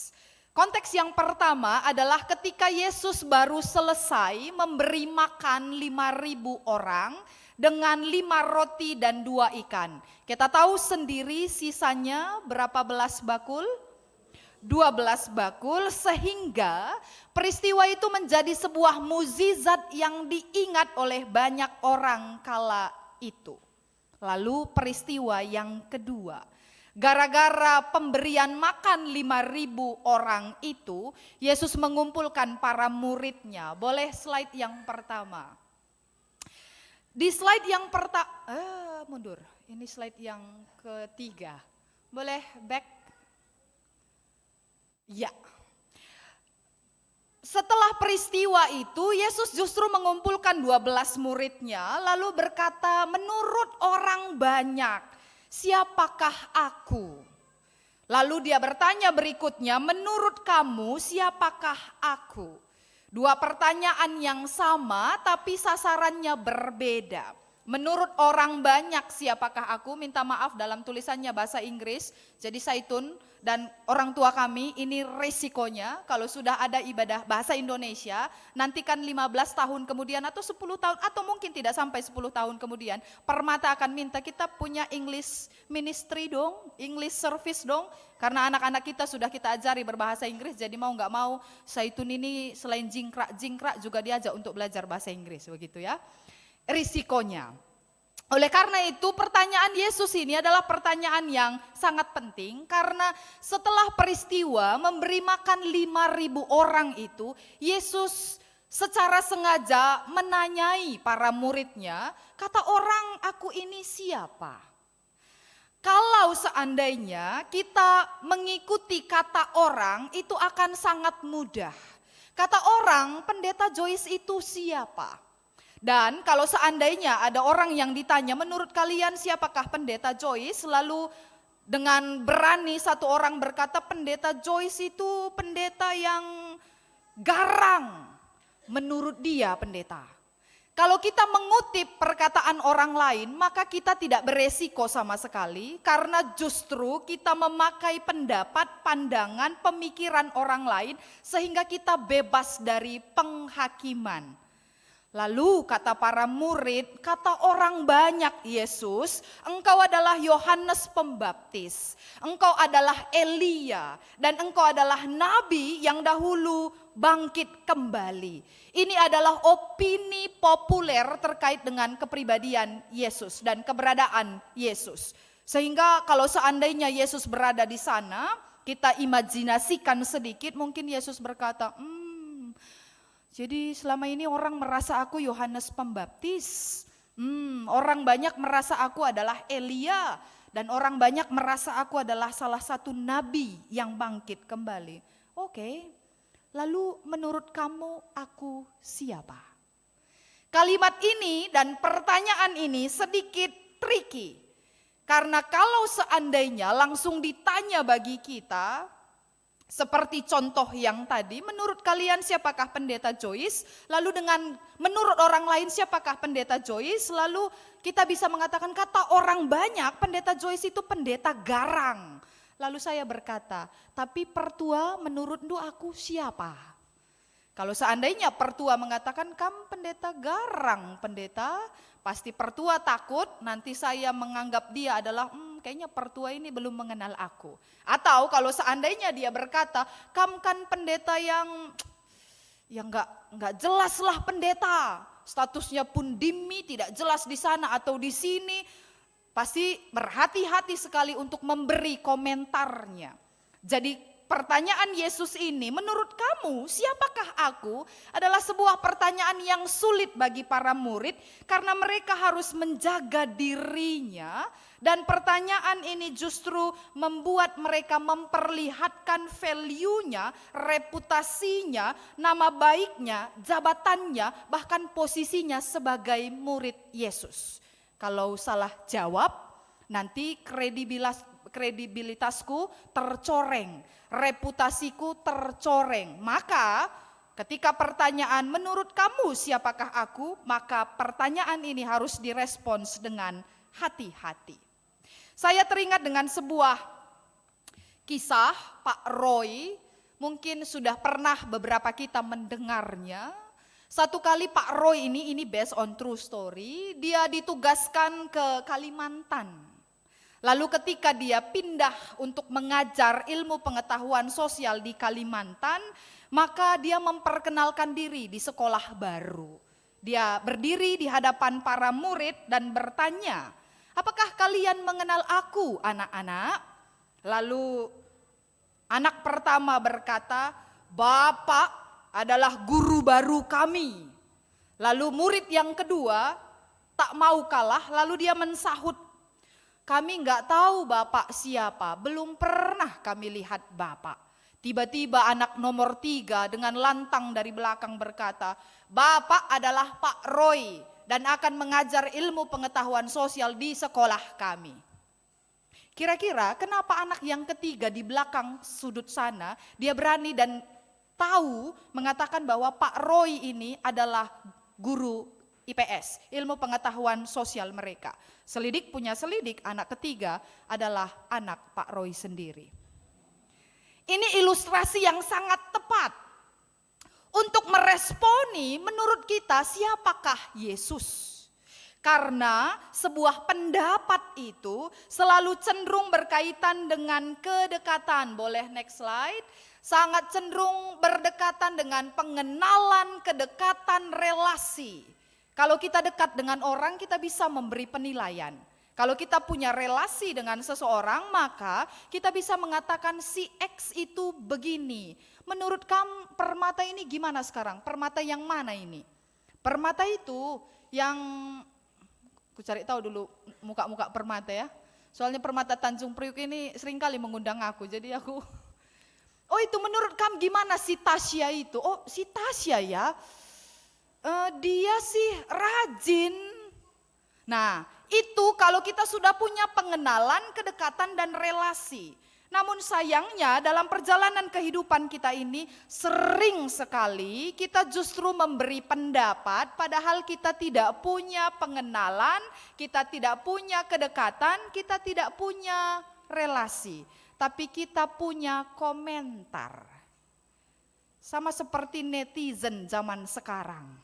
Konteks yang pertama adalah ketika Yesus baru selesai memberi makan 5.000 orang dengan 5 roti dan 2 ikan. Kita tahu sendiri sisanya berapa belas bakul? 12 bakul, sehingga peristiwa itu menjadi sebuah mukjizat yang diingat oleh banyak orang kala itu. Lalu peristiwa yang kedua, gara-gara pemberian makan 5.000 orang itu, Yesus mengumpulkan para muridnya. Boleh slide yang pertama. Di slide yang pertama, mundur, ini slide yang ketiga. Boleh back? Ya. Setelah peristiwa itu, Yesus justru mengumpulkan 12 muridnya, lalu berkata, menurut orang banyak, siapakah aku? Lalu dia bertanya berikutnya, menurut kamu siapakah aku? Dua pertanyaan yang sama tapi sasarannya berbeda. menurut orang banyak siapakah aku, minta maaf dalam tulisannya bahasa Inggris, jadi Saitun dan orang tua kami, ini resikonya kalau sudah ada ibadah bahasa Indonesia, nanti kan 15 tahun kemudian atau 10 tahun atau mungkin tidak sampai 10 tahun kemudian, Permata akan minta kita punya English ministry dong, English service dong, karena anak-anak kita sudah kita ajari berbahasa Inggris, jadi mau nggak mau Saitun ini selain jingkrak juga diajak untuk belajar bahasa Inggris, begitu ya. Risikonya. Oleh karena itu pertanyaan Yesus ini adalah pertanyaan yang sangat penting karena setelah peristiwa memberi makan 5.000 orang itu, Yesus secara sengaja menanyai para muridnya, kata orang, aku ini siapa? Kalau seandainya kita mengikuti kata orang itu akan sangat mudah. Kata orang, Pendeta Joyce itu siapa? Dan kalau seandainya ada orang yang ditanya, menurut kalian siapakah Pendeta Joyce? Lalu dengan berani satu orang berkata, Pendeta Joyce itu pendeta yang garang. Menurut dia pendeta. Kalau kita mengutip perkataan orang lain, maka kita tidak beresiko sama sekali. Karena justru kita memakai pendapat, pandangan, pemikiran orang lain sehingga kita bebas dari penghakiman. Lalu kata para murid, kata orang banyak Yesus, engkau adalah Yohanes Pembaptis, engkau adalah Elia, dan engkau adalah nabi yang dahulu bangkit kembali. Ini adalah opini populer terkait dengan kepribadian Yesus dan keberadaan Yesus. Sehingga kalau seandainya Yesus berada di sana, kita imajinasikan sedikit, mungkin Yesus berkata, jadi selama ini orang merasa aku Yohanes Pembaptis, orang banyak merasa aku adalah Elia, dan orang banyak merasa aku adalah salah satu nabi yang bangkit kembali. Oke, lalu menurut kamu aku siapa? Kalimat ini dan pertanyaan ini sedikit tricky, karena kalau seandainya langsung ditanya bagi kita, seperti contoh yang tadi, menurut kalian siapakah Pendeta Joyce? Lalu dengan menurut orang lain siapakah Pendeta Joyce? Lalu kita bisa mengatakan kata orang banyak Pendeta Joyce itu pendeta garang. Lalu saya berkata, tapi pertua menurut aku siapa? Kalau seandainya pertua mengatakan kamu pendeta garang pendeta, pasti pertua takut nanti saya menganggap dia adalah kayaknya pertua ini belum mengenal aku. Atau kalau seandainya dia berkata, kamu kan pendeta yang nggak jelas lah pendeta, statusnya pun dimi, tidak jelas di sana atau di sini, pasti berhati-hati sekali untuk memberi komentarnya. Jadi pertanyaan Yesus ini, menurut kamu siapakah aku? Adalah sebuah pertanyaan yang sulit bagi para murid karena mereka harus menjaga dirinya. Dan pertanyaan ini justru membuat mereka memperlihatkan value-nya, reputasinya, nama baiknya, jabatannya, bahkan posisinya sebagai murid Yesus. Kalau salah jawab, nanti kredibilitasku tercoreng, reputasiku tercoreng. Maka ketika pertanyaan menurut kamu siapakah aku, maka pertanyaan ini harus direspons dengan hati-hati. Saya teringat dengan sebuah kisah Pak Roy, mungkin sudah pernah beberapa kita mendengarnya. Satu kali Pak Roy ini based on true story, dia ditugaskan ke Kalimantan. Lalu ketika dia pindah untuk mengajar ilmu pengetahuan sosial di Kalimantan, maka dia memperkenalkan diri di sekolah baru. Dia berdiri di hadapan para murid dan bertanya, apakah kalian mengenal aku anak-anak? Lalu anak pertama berkata, Bapak adalah guru baru kami. Lalu murid yang kedua tak mau kalah, lalu dia mensahut, kami enggak tahu Bapak siapa, belum pernah kami lihat Bapak. Tiba-tiba anak nomor 3 dengan lantang dari belakang berkata, Bapak adalah Pak Roy dan akan mengajar ilmu pengetahuan sosial di sekolah kami. Kira-kira kenapa anak yang ketiga di belakang sudut sana, dia berani dan tahu mengatakan bahwa Pak Roy ini adalah guru IPS, ilmu pengetahuan sosial mereka. Selidik punya selidik, anak ketiga adalah anak Pak Roy sendiri. Ini ilustrasi yang sangat tepat untuk meresponi menurut kita siapakah Yesus. Karena sebuah pendapat itu selalu cenderung berkaitan dengan kedekatan. Boleh next slide? Sangat cenderung berdekatan dengan pengenalan, kedekatan, relasi. Kalau kita dekat dengan orang, kita bisa memberi penilaian. Kalau kita punya relasi dengan seseorang, maka kita bisa mengatakan si X itu begini. Menurut kamu permata ini gimana sekarang? Permata yang mana ini? Permata itu yang, aku cari tahu dulu muka-muka permata ya. Soalnya permata Tanjung Priuk ini seringkali mengundang aku, jadi aku, oh itu menurut kamu gimana si Tasya itu? Oh si Tasya ya, dia sih rajin. Nah itu kalau kita sudah punya pengenalan, kedekatan dan relasi. Namun sayangnya dalam perjalanan kehidupan kita ini sering sekali kita justru memberi pendapat padahal kita tidak punya pengenalan, kita tidak punya kedekatan, kita tidak punya relasi. Tapi kita punya komentar. Sama seperti netizen zaman sekarang.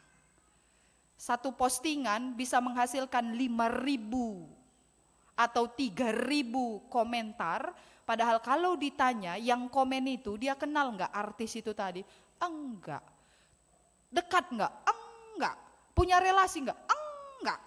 Satu postingan bisa menghasilkan 5.000 atau 3.000 komentar. Padahal kalau ditanya yang komen itu dia kenal enggak artis itu tadi? Enggak. Dekat enggak? Enggak. Punya relasi enggak? Enggak.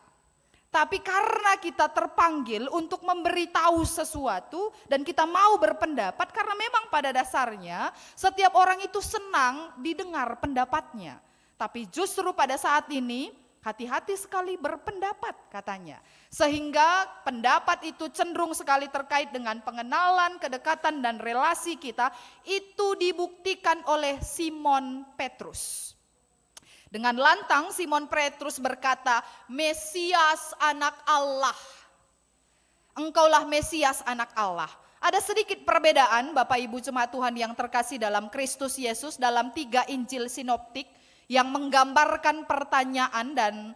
Tapi karena kita terpanggil untuk memberitahu sesuatu dan kita mau berpendapat karena memang pada dasarnya setiap orang itu senang didengar pendapatnya. Tapi justru pada saat ini hati-hati sekali berpendapat katanya. Sehingga pendapat itu cenderung sekali terkait dengan pengenalan, kedekatan dan relasi kita. Itu dibuktikan oleh Simon Petrus. Dengan lantang Simon Petrus berkata, Mesias anak Allah. Engkaulah Mesias anak Allah. Ada sedikit perbedaan Bapak Ibu Jemaat Tuhan yang terkasih dalam Kristus Yesus dalam 3 Injil sinoptik yang menggambarkan pertanyaan dan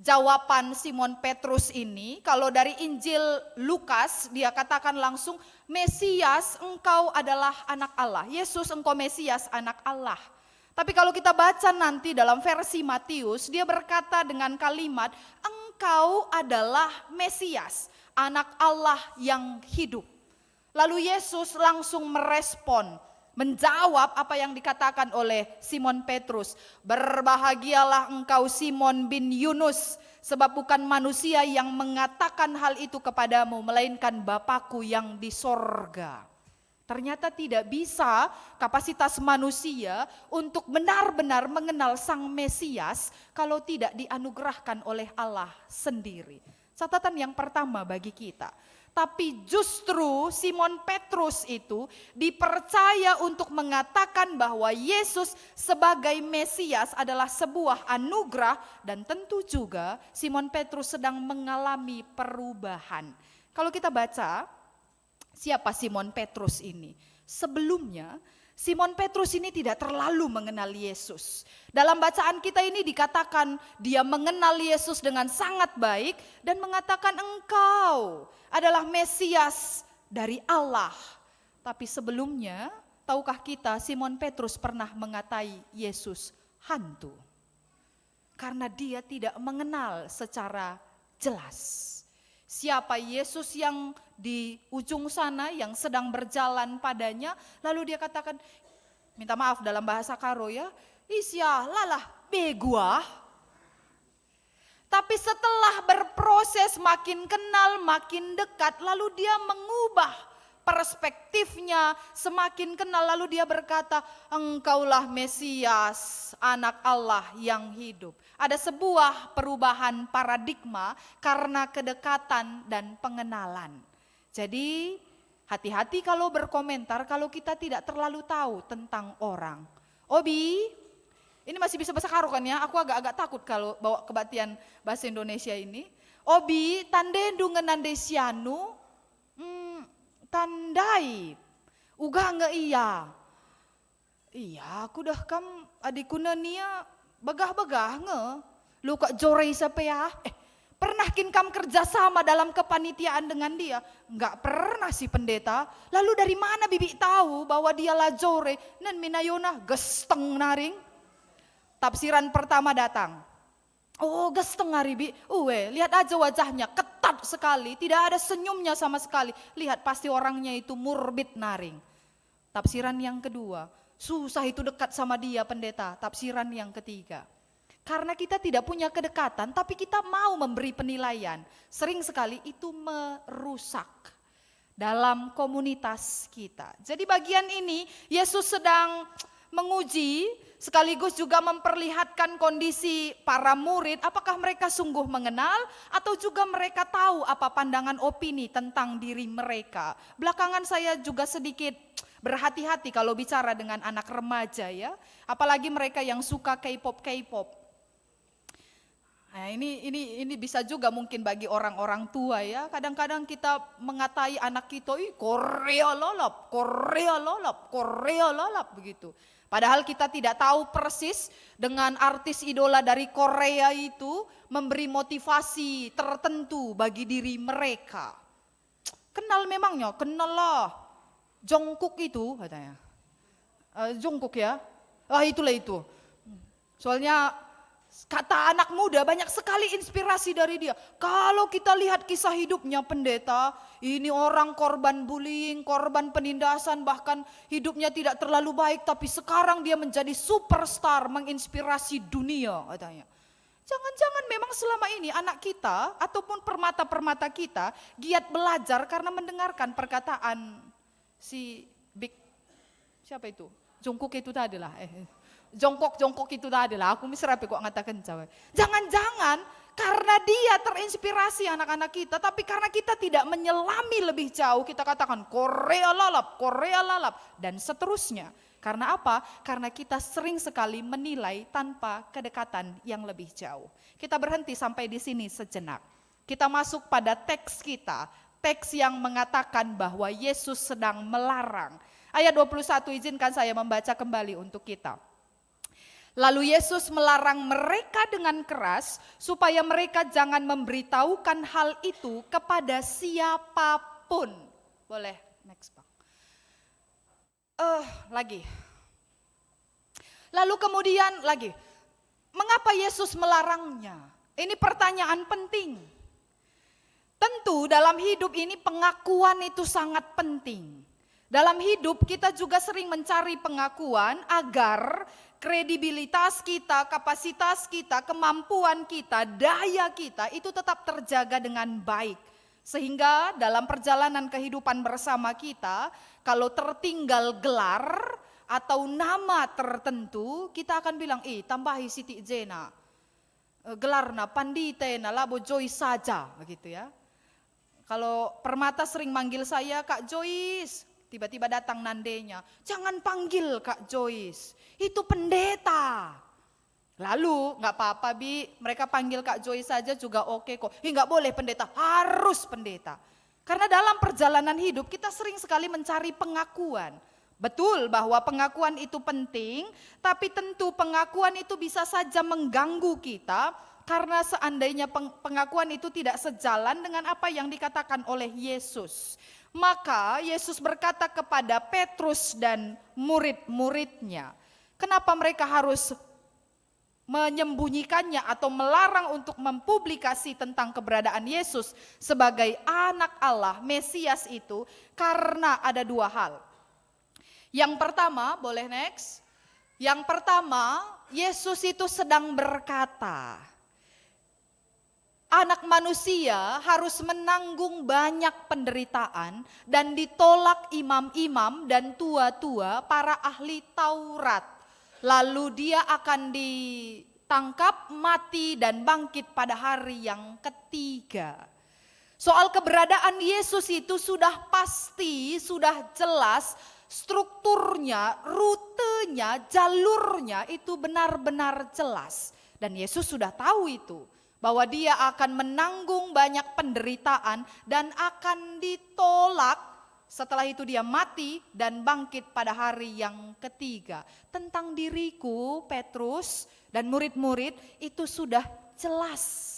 jawaban Simon Petrus ini. Kalau dari Injil Lukas dia katakan langsung, Mesias engkau adalah anak Allah. Yesus engkau Mesias anak Allah. Tapi kalau kita baca nanti dalam versi Matius, dia berkata dengan kalimat, engkau adalah Mesias, anak Allah yang hidup. Lalu Yesus langsung merespon, menjawab apa yang dikatakan oleh Simon Petrus. Berbahagialah engkau Simon bin Yunus, sebab bukan manusia yang mengatakan hal itu kepadamu, melainkan Bapakku yang di sorga. Ternyata tidak bisa kapasitas manusia untuk benar-benar mengenal Sang Mesias kalau tidak dianugerahkan oleh Allah sendiri. Catatan yang pertama bagi kita. Tapi justru Simon Petrus itu dipercaya untuk mengatakan bahwa Yesus sebagai Mesias adalah sebuah anugerah dan tentu juga Simon Petrus sedang mengalami perubahan. Kalau kita baca siapa Simon Petrus ini? Sebelumnya Simon Petrus ini tidak terlalu mengenal Yesus. Dalam bacaan kita ini dikatakan dia mengenal Yesus dengan sangat baik dan mengatakan engkau adalah Mesias dari Allah. Tapi sebelumnya, tahukah kita Simon Petrus pernah mengatai Yesus hantu? Karena dia tidak mengenal secara jelas. Siapa Yesus yang di ujung sana yang sedang berjalan padanya, lalu dia katakan, minta maaf dalam bahasa Karo ya, isyalah begua. Tapi setelah berproses makin kenal, makin dekat, lalu dia mengubah perspektifnya, semakin kenal lalu dia berkata, engkaulah Mesias, anak Allah yang hidup. Ada sebuah perubahan paradigma karena kedekatan dan pengenalan. Jadi hati-hati kalau berkomentar kalau kita tidak terlalu tahu tentang orang. Obi, ini masih bisa bahasa Karo kan ya? Aku agak-agak takut kalau bawa kebatian bahasa Indonesia ini. Obi, tandendu ngenandesianu, tandai, uga nge iya. Iya, aku dah kam adikuna nia begah-begah nge. Lu kok jorei siapa ya? Pernah kam kerja sama dalam kepanitiaan dengan dia? Enggak pernah sih pendeta. Lalu dari mana bibi tahu bahwa dia lah jore? Nan minayona gesteng naring. Tafsiran pertama datang. Oh gesteng hari bi. Lihat aja wajahnya ketat sekali. Tidak ada senyumnya sama sekali. Lihat pasti orangnya itu murbit naring. Tafsiran yang kedua. Susah itu dekat sama dia pendeta. Tafsiran yang ketiga. Karena kita tidak punya kedekatan, tapi kita mau memberi penilaian. Sering sekali itu merusak dalam komunitas kita. Jadi bagian ini Yesus sedang menguji, sekaligus juga memperlihatkan kondisi para murid. Apakah mereka sungguh mengenal atau juga mereka tahu apa pandangan opini tentang diri mereka. Belakangan saya juga sedikit berhati-hati kalau bicara dengan anak remaja ya. Apalagi mereka yang suka K-pop. Nah, ini bisa juga mungkin bagi orang-orang tua ya. Kadang-kadang kita mengatai anak kita, Korea lolop begitu. Padahal kita tidak tahu persis dengan artis idola dari Korea itu memberi motivasi tertentu bagi diri mereka. Kenal memangnya, kenal lah. Jungkook itu katanya. Jungkook ya. Itulah itu. Soalnya kata anak muda banyak sekali inspirasi dari dia. Kalau kita lihat kisah hidupnya pendeta, ini orang korban bullying, korban penindasan, bahkan hidupnya tidak terlalu baik, tapi sekarang dia menjadi superstar, menginspirasi dunia katanya. Jangan-jangan memang selama ini anak kita ataupun permata-permata kita giat belajar karena mendengarkan perkataan si siapa itu? Jungkook itu tadi lah. Jongkok itu tadi lah, aku misrapi kok ngatakan cewek. Jangan-jangan karena dia terinspirasi anak-anak kita, tapi karena kita tidak menyelami lebih jauh, kita katakan Korea lalap, dan seterusnya. Karena apa? Karena kita sering sekali menilai tanpa kedekatan yang lebih jauh. Kita berhenti sampai di sini sejenak. Kita masuk pada teks kita, teks yang mengatakan bahwa Yesus sedang melarang. Ayat 21, izinkan saya membaca kembali untuk kita. Lalu Yesus melarang mereka dengan keras supaya mereka jangan memberitahukan hal itu kepada siapapun. Boleh, next Bang. Lagi. Lalu kemudian lagi, mengapa Yesus melarangnya? Ini pertanyaan penting. Tentu dalam hidup ini pengakuan itu sangat penting. Dalam hidup kita juga sering mencari pengakuan agar kredibilitas kita, kapasitas kita, kemampuan kita, daya kita itu tetap terjaga dengan baik. Sehingga dalam perjalanan kehidupan bersama kita, kalau tertinggal gelar atau nama tertentu, kita akan bilang, tambahi Siti Jena. Gelarna Panditena Labo Joyce saja, begitu ya. Kalau Permata sering manggil saya Kak Joyce, tiba-tiba datang nandenya, jangan panggil Kak Joyce, itu pendeta. Lalu nggak apa-apa Bi, mereka panggil Kak Joyce saja juga oke kok. Nggak boleh pendeta, harus pendeta. Karena dalam perjalanan hidup kita sering sekali mencari pengakuan. Betul bahwa pengakuan itu penting, tapi tentu pengakuan itu bisa saja mengganggu kita. Karena seandainya pengakuan itu tidak sejalan dengan apa yang dikatakan oleh Yesus. Maka Yesus berkata kepada Petrus dan murid-muridnya, kenapa mereka harus menyembunyikannya atau melarang untuk mempublikasi tentang keberadaan Yesus sebagai anak Allah, Mesias itu? Karena ada dua hal. Yang pertama, boleh next? Yang pertama, Yesus itu sedang berkata, anak manusia harus menanggung banyak penderitaan dan ditolak imam-imam dan tua-tua para ahli Taurat. Lalu dia akan ditangkap, mati dan bangkit pada hari yang ketiga. Soal keberadaan Yesus itu sudah pasti, sudah jelas, strukturnya, rutenya, jalurnya itu benar-benar jelas. Dan Yesus sudah tahu itu. Bahwa dia akan menanggung banyak penderitaan dan akan ditolak, setelah itu dia mati dan bangkit pada hari yang ketiga. Tentang diriku, Petrus dan murid-murid itu sudah jelas.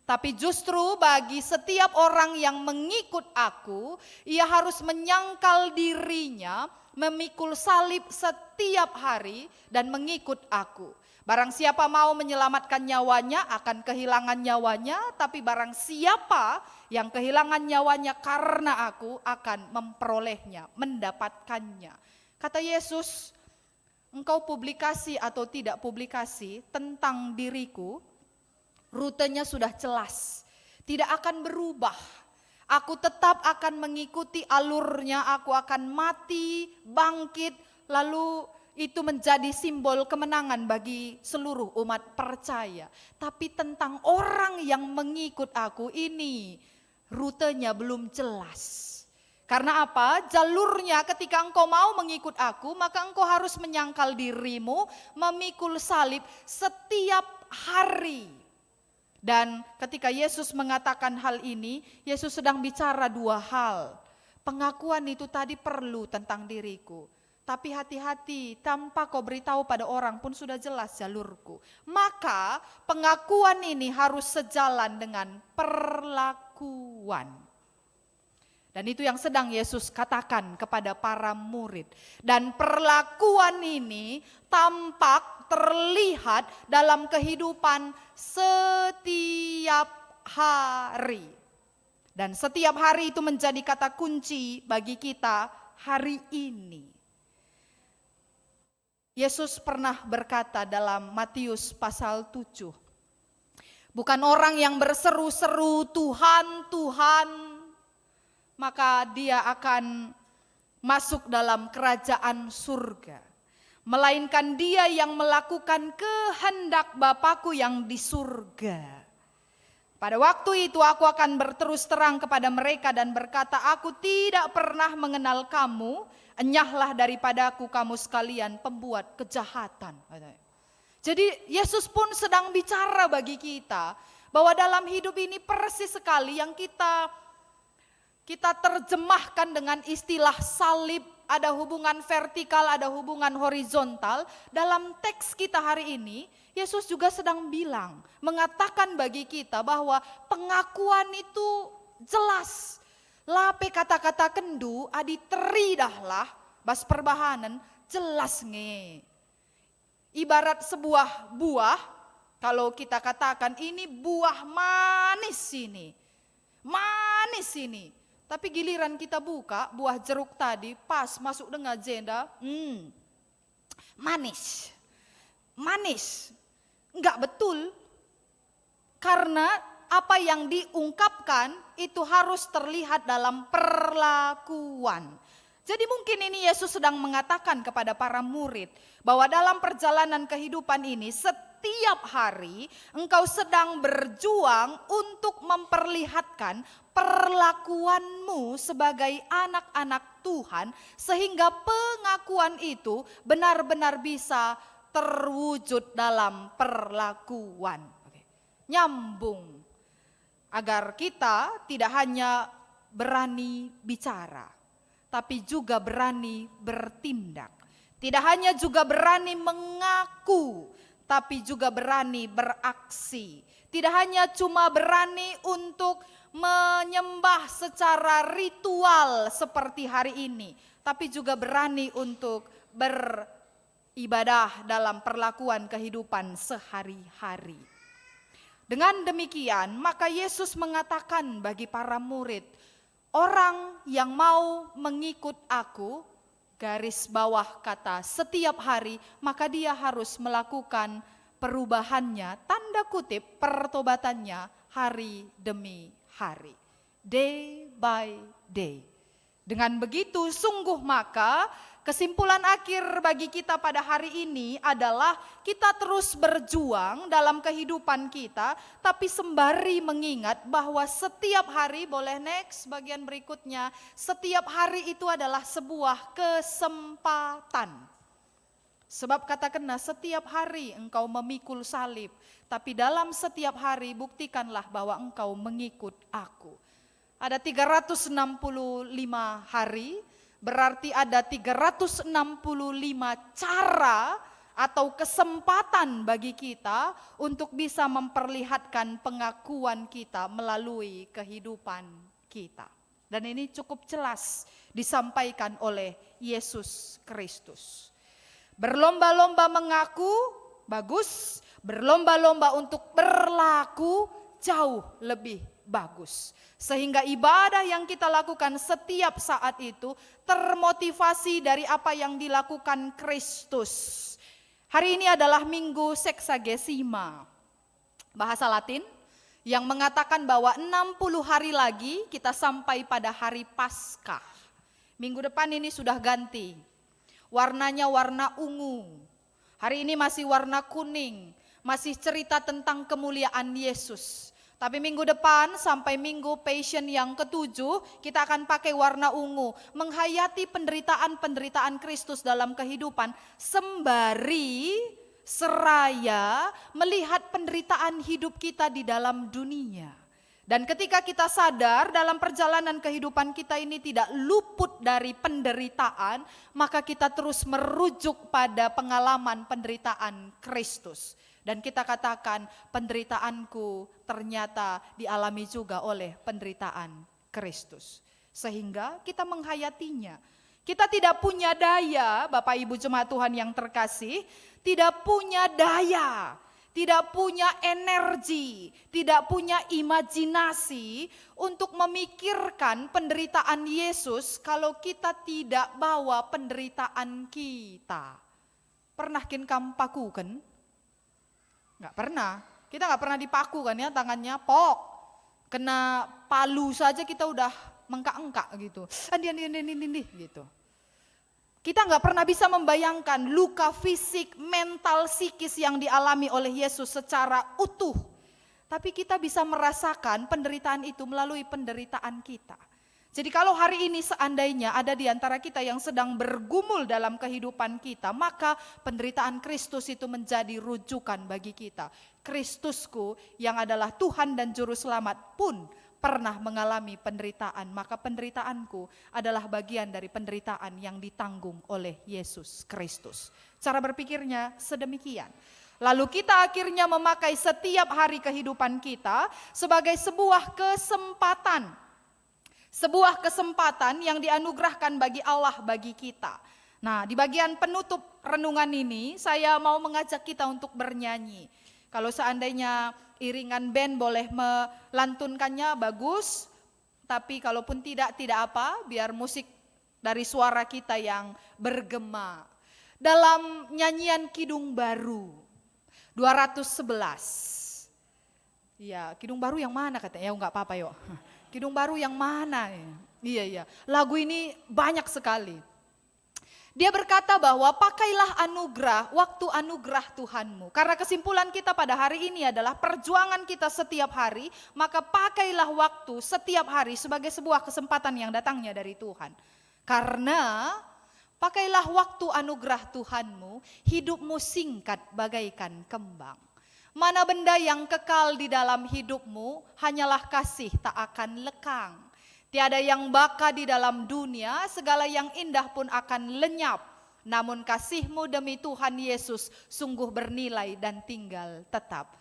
Tapi justru bagi setiap orang yang mengikut aku, ia harus menyangkal dirinya, memikul salib setiap hari dan mengikut aku. Barang siapa mau menyelamatkan nyawanya akan kehilangan nyawanya, tapi barang siapa yang kehilangan nyawanya karena aku akan memperolehnya, mendapatkannya. Kata Yesus, engkau publikasi atau tidak publikasi tentang diriku, rutenya sudah jelas, tidak akan berubah. Aku tetap akan mengikuti alurnya, aku akan mati, bangkit, lalu itu menjadi simbol kemenangan bagi seluruh umat percaya. Tapi tentang orang yang mengikut aku ini, rutenya belum jelas. Karena apa? Jalurnya ketika engkau mau mengikut aku, maka engkau harus menyangkal dirimu, memikul salib setiap hari. Dan ketika Yesus mengatakan hal ini, Yesus sedang bicara dua hal. Pengakuan itu tadi perlu tentang diriku. Tapi hati-hati, tanpa kau beritahu pada orang pun sudah jelas jalurku. Maka pengakuan ini harus sejalan dengan perlakuan. Dan itu yang sedang Yesus katakan kepada para murid. Dan perlakuan ini tampak, terlihat dalam kehidupan setiap hari. Dan setiap hari itu menjadi kata kunci bagi kita hari ini. Yesus pernah berkata dalam Matius pasal 7. Bukan orang yang berseru-seru Tuhan, Tuhan, maka dia akan masuk dalam kerajaan surga. Melainkan dia yang melakukan kehendak Bapakku yang di surga. Pada waktu itu aku akan berterus terang kepada mereka dan berkata, aku tidak pernah mengenal kamu, enyahlah daripadaku kamu sekalian pembuat kejahatan. Jadi Yesus pun sedang bicara bagi kita bahwa dalam hidup ini persis sekali yang kita terjemahkan dengan istilah salib, ada hubungan vertikal, ada hubungan horizontal. Dalam teks kita hari ini, Yesus juga sedang bilang, mengatakan bagi kita bahwa pengakuan itu jelas. Lape kata-kata kendu, adi teridahlah, bas perbahanan, jelas nge. Ibarat sebuah buah, kalau kita katakan ini buah manis ini. Manis ini. Tapi giliran kita buka, buah jeruk tadi pas masuk dengan jenda, manis. Manis. Enggak betul. Karena apa yang diungkapkan itu harus terlihat dalam perlakuan. Jadi mungkin ini Yesus sedang mengatakan kepada para murid bahwa dalam perjalanan kehidupan ini setiap hari engkau sedang berjuang untuk memperlihatkan perlakuanmu sebagai anak-anak Tuhan sehingga pengakuan itu benar-benar bisa terwujud dalam perlakuan. Nyambung. Agar kita tidak hanya berani bicara, tapi juga berani bertindak. Tidak hanya juga berani mengaku, tapi juga berani beraksi. Tidak hanya cuma berani untuk menyembah secara ritual seperti hari ini, tapi juga berani untuk beribadah dalam perlakuan kehidupan sehari-hari. Dengan demikian, maka Yesus mengatakan bagi para murid, orang yang mau mengikut aku, garis bawah kata setiap hari, maka dia harus melakukan perubahannya, tanda kutip pertobatannya hari demi hari. Day by day. Dengan begitu sungguh maka kesimpulan akhir bagi kita pada hari ini adalah kita terus berjuang dalam kehidupan kita, tapi sembari mengingat bahwa setiap hari, boleh next bagian berikutnya, setiap hari itu adalah sebuah kesempatan. Sebab kata kena setiap hari engkau memikul salib, tapi dalam setiap hari buktikanlah bahwa engkau mengikut aku. Ada 365 hari, berarti ada 365 cara atau kesempatan bagi kita untuk bisa memperlihatkan pengakuan kita melalui kehidupan kita. Dan ini cukup jelas disampaikan oleh Yesus Kristus. Berlomba-lomba mengaku bagus, berlomba-lomba untuk berlaku jauh lebih bagus. Sehingga ibadah yang kita lakukan setiap saat itu termotivasi dari apa yang dilakukan Kristus. Hari ini adalah Minggu Sexagesima, bahasa Latin, yang mengatakan bahwa 60 hari lagi kita sampai pada hari Paskah. Minggu depan ini sudah ganti, warnanya warna ungu. Hari ini masih warna kuning, masih cerita tentang kemuliaan Yesus. Tapi minggu depan sampai minggu Passion yang ke-7 kita akan pakai warna ungu. Menghayati penderitaan-penderitaan Kristus dalam kehidupan sembari seraya melihat penderitaan hidup kita di dalam dunia. Dan ketika kita sadar dalam perjalanan kehidupan kita ini tidak luput dari penderitaan, maka kita terus merujuk pada pengalaman penderitaan Kristus. Dan kita katakan penderitaanku ternyata dialami juga oleh penderitaan Kristus. Sehingga kita menghayatinya. Kita tidak punya daya, Bapak Ibu Jemaat Tuhan yang terkasih, tidak punya daya, tidak punya energi, tidak punya imajinasi untuk memikirkan penderitaan Yesus kalau kita tidak bawa penderitaan kita. Pernah kamu pakukan? Nggak pernah. Kita nggak pernah dipaku kan ya, tangannya pok. Kena palu saja kita udah mengkak-engkak gitu. Andi gitu. Kita nggak pernah bisa membayangkan luka fisik, mental, psikis yang dialami oleh Yesus secara utuh. Tapi kita bisa merasakan penderitaan itu melalui penderitaan kita. Jadi kalau hari ini seandainya ada di antara kita yang sedang bergumul dalam kehidupan kita, maka penderitaan Kristus itu menjadi rujukan bagi kita. Kristusku yang adalah Tuhan dan Juru Selamat pun pernah mengalami penderitaan, maka penderitaanku adalah bagian dari penderitaan yang ditanggung oleh Yesus Kristus. Cara berpikirnya sedemikian. Lalu kita akhirnya memakai setiap hari kehidupan kita sebagai sebuah kesempatan. Sebuah kesempatan yang dianugerahkan bagi Allah bagi kita. Nah, di bagian penutup renungan ini saya mau mengajak kita untuk bernyanyi. Kalau seandainya iringan band boleh melantunkannya bagus, tapi kalaupun tidak apa, biar musik dari suara kita yang bergema. Dalam nyanyian Kidung Baru 211. Ya, Kidung Baru yang mana katanya? Ya enggak apa-apa yuk. Kidung Baru yang mana? Iya. Lagu ini banyak sekali. Dia berkata bahwa pakailah anugerah, waktu anugerah Tuhanmu. Karena kesimpulan kita pada hari ini adalah perjuangan kita setiap hari, maka pakailah waktu setiap hari sebagai sebuah kesempatan yang datangnya dari Tuhan. Karena pakailah waktu anugerah Tuhanmu, hidupmu singkat bagaikan kembang. Mana benda yang kekal di dalam hidupmu, hanyalah kasih tak akan lekang. Tiada yang baka di dalam dunia, segala yang indah pun akan lenyap. Namun kasihmu demi Tuhan Yesus sungguh bernilai dan tinggal tetap.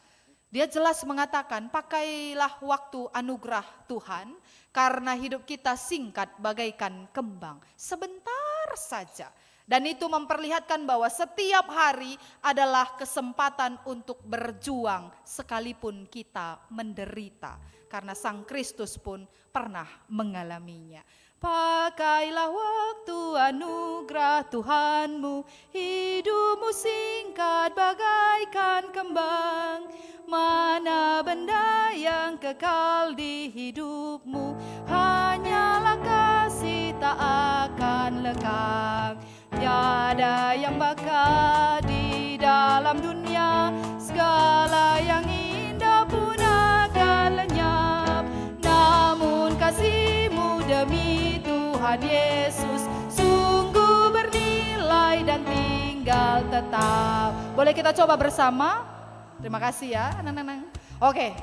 Dia jelas mengatakan, pakailah waktu anugerah Tuhan, karena hidup kita singkat bagaikan kembang. Sebentar saja. Dan itu memperlihatkan bahwa setiap hari adalah kesempatan untuk berjuang sekalipun kita menderita. Karena Sang Kristus pun pernah mengalaminya. Pakailah waktu anugerah Tuhanmu, hidupmu singkat bagaikan kembang. Mana benda yang kekal di hidupmu, hanyalah kasih tak akan lekang. Tiada yang baka di dalam dunia, segala yang indah pun akan lenyap. Namun kasih-Mu demi Tuhan Yesus sungguh bernilai dan tinggal tetap. Boleh kita coba bersama? Terima kasih ya. Oke.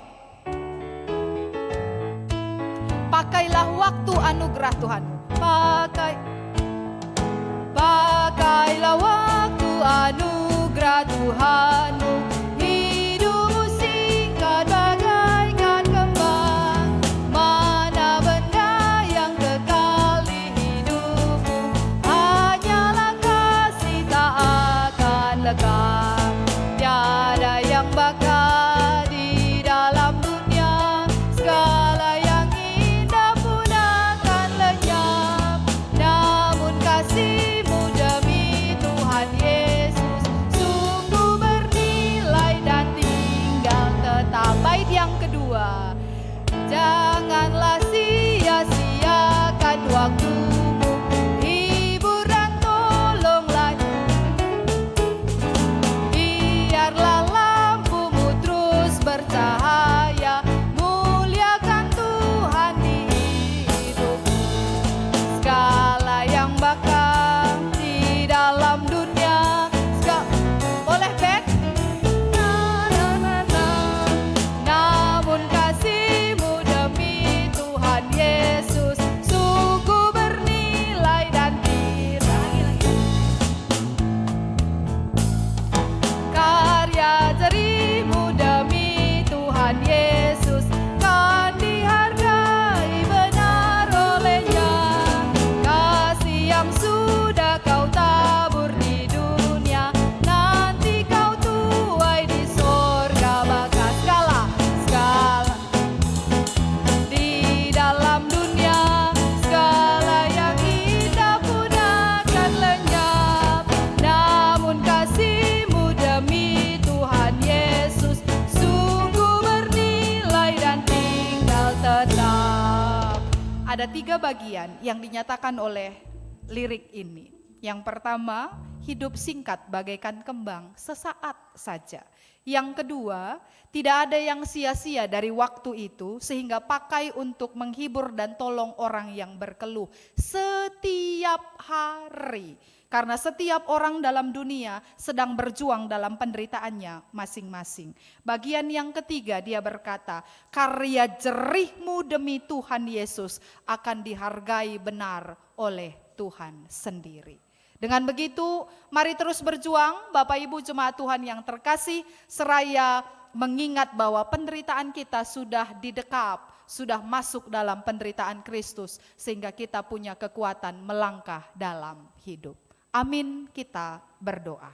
Pakailah waktu anugerah Tuhan. Pakailah waktu anugerah ya Tuhanmu. Hidupmu singkat bagaikan kembang, mana benda yang kekal di hidupmu, hanyalah kasih tak akan lekang. Tiada yang bakal di dalam dunia, segala yang indah pun akan lenyap. Namun kasih-Mu demi Tuhan Yesus sungguh bernilai dan tinggal tetap. Bait yang kedua, janganlah sia-siakan waktumu, hibur dan tolonglah. Biarlah lampumu terus bercahaya, muliakan Tuhan di hidupmu. Segala yang bakal di dalam dunia, boleh back? Namun kasih-Mu demi Tuhan Yesus sungguh bernilai dan tinggal. Karya jari-Mu demi Tuhan Yesus kan dihargai benar oleh-Nya. Kasih yang sudah Kau tabur di dunia, nanti Kau tuai di sorga baka. Segala di dalam dunia, segala yang indah pun akan lenyap. Namun kasih-Mu demi Tuhan Yesus sungguh bernilai dan tinggal tetap. Ada 3 bagian yang dinyatakan oleh lirik ini. Yang pertama, hidup singkat bagaikan kembang, sesaat saja. Yang kedua, tidak ada yang sia-sia dari waktu itu, sehingga pakai untuk menghibur dan tolong orang yang berkeluh setiap hari. Karena setiap orang dalam dunia sedang berjuang dalam penderitaannya masing-masing. Bagian yang ketiga, dia berkata, karya jerih-Mu demi Tuhan Yesus akan dihargai benar oleh Tuhan sendiri. Dengan begitu, mari terus berjuang, Bapak Ibu jemaat Tuhan yang terkasih, seraya mengingat bahwa penderitaan kita sudah didekap, sudah masuk dalam penderitaan Kristus, sehingga kita punya kekuatan melangkah dalam hidup. Amin, kita berdoa.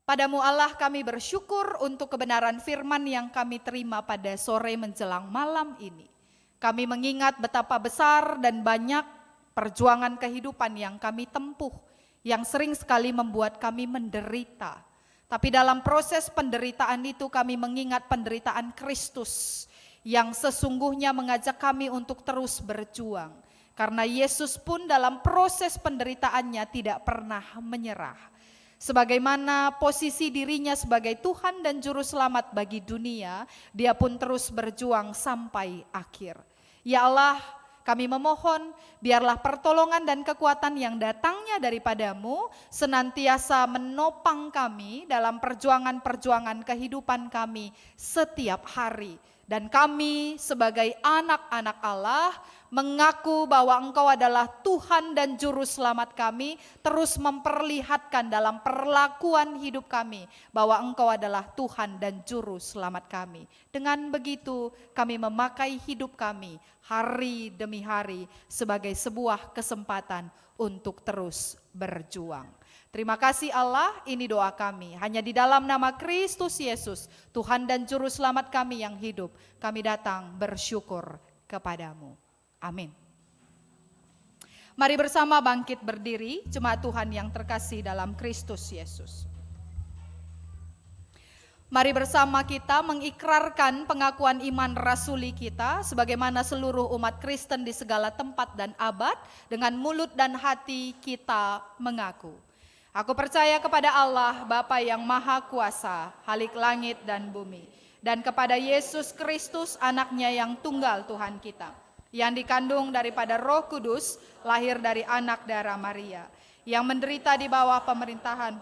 Padamu Allah kami bersyukur untuk kebenaran firman yang kami terima pada sore menjelang malam ini. Kami mengingat betapa besar dan banyak perjuangan kehidupan yang kami tempuh, yang sering sekali membuat kami menderita. Tapi dalam proses penderitaan itu kami mengingat penderitaan Kristus yang sesungguhnya mengajak kami untuk terus berjuang. Karena Yesus pun dalam proses penderitaannya tidak pernah menyerah. Sebagaimana posisi dirinya sebagai Tuhan dan Juru Selamat bagi dunia, dia pun terus berjuang sampai akhir. Ya Allah, kami memohon biarlah pertolongan dan kekuatan yang datangnya daripada-Mu senantiasa menopang kami dalam perjuangan-perjuangan kehidupan kami setiap hari. Dan kami sebagai anak-anak Allah mengaku bahwa Engkau adalah Tuhan dan Juru Selamat kami, terus memperlihatkan dalam perlakuan hidup kami bahwa Engkau adalah Tuhan dan Juru Selamat kami. Dengan begitu kami memakai hidup kami hari demi hari sebagai sebuah kesempatan untuk terus berjuang. Terima kasih Allah, ini doa kami. Hanya di dalam nama Kristus Yesus, Tuhan dan Juru Selamat kami yang hidup, kami datang bersyukur kepadamu. Amin. Mari bersama bangkit berdiri, jemaat Tuhan yang terkasih dalam Kristus Yesus. Mari bersama kita mengikrarkan pengakuan iman rasuli kita sebagaimana seluruh umat Kristen di segala tempat dan abad, dengan mulut dan hati kita mengaku. Aku percaya kepada Allah, Bapa yang Maha Kuasa, Halik langit dan bumi, dan kepada Yesus Kristus, anaknya yang tunggal Tuhan kita, yang dikandung daripada Roh Kudus, lahir dari anak darah Maria, yang menderita di bawah pemerintahan,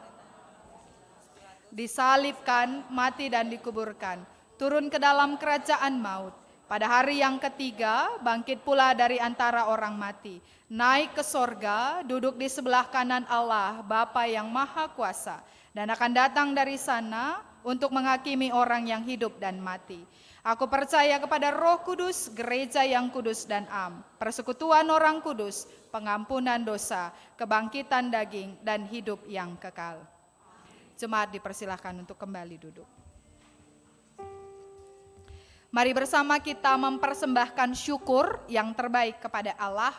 disalibkan, mati dan dikuburkan, turun ke dalam kerajaan maut, Pada hari yang ketiga, bangkit pula dari antara orang mati, naik ke sorga, duduk di sebelah kanan Allah, Bapa yang Maha Kuasa, dan akan datang dari sana untuk menghakimi orang yang hidup dan mati. Aku percaya kepada Roh Kudus, gereja yang kudus dan am, persekutuan orang kudus, pengampunan dosa, kebangkitan daging, dan hidup yang kekal. Jemaat dipersilahkan untuk kembali duduk. Mari bersama kita mempersembahkan syukur yang terbaik kepada Allah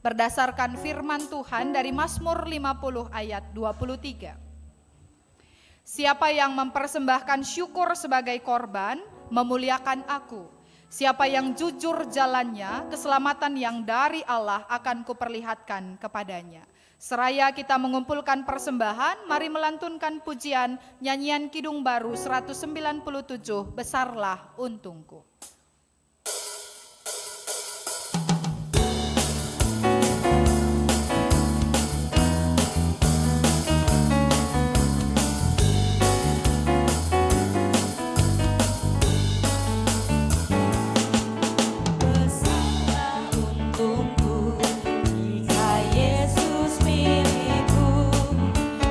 berdasarkan firman Tuhan dari Mazmur 50 ayat 23. Siapa yang mempersembahkan syukur sebagai korban, memuliakan aku. Siapa yang jujur jalannya, keselamatan yang dari Allah akan kuperlihatkan kepadanya. Seraya kita mengumpulkan persembahan, mari melantunkan pujian nyanyian Kidung Baru 197, Besarlah Untungku.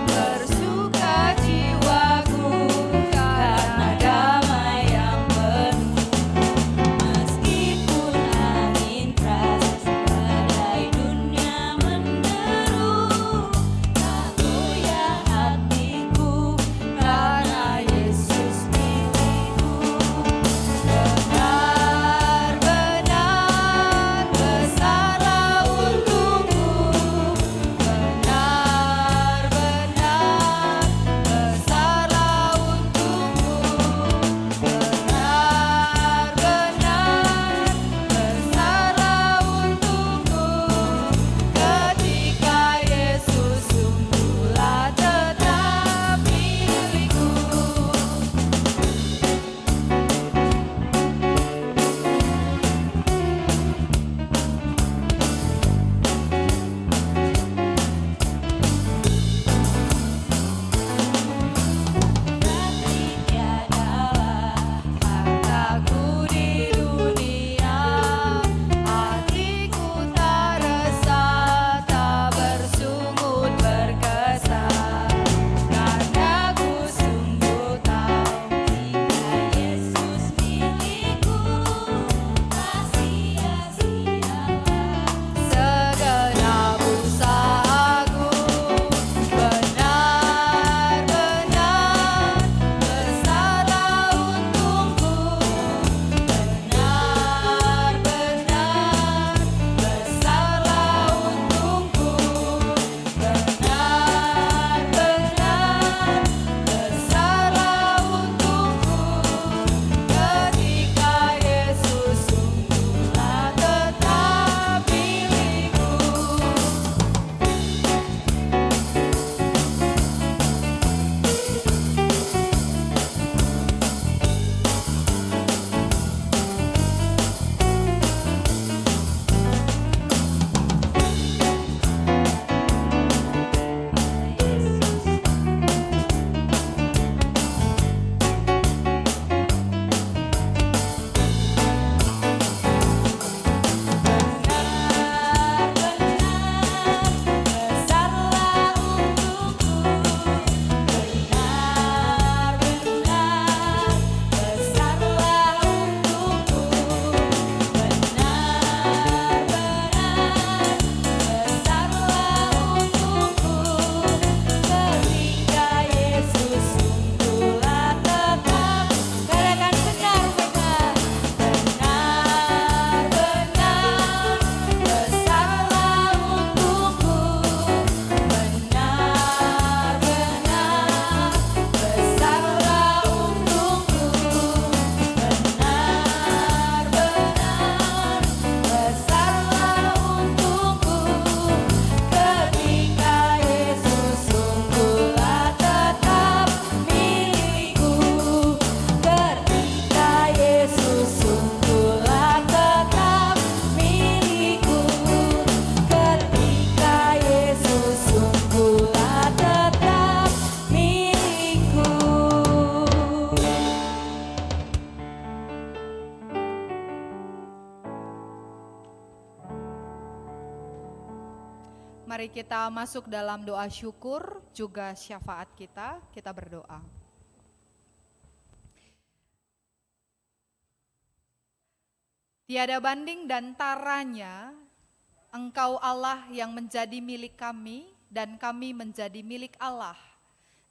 Bersuka jiwaku karena damai yang penuh. Mari kita masuk dalam doa syukur juga syafaat kita. Kita berdoa. Tiada banding dan taranya, Engkau Allah yang menjadi milik kami dan kami menjadi milik Allah,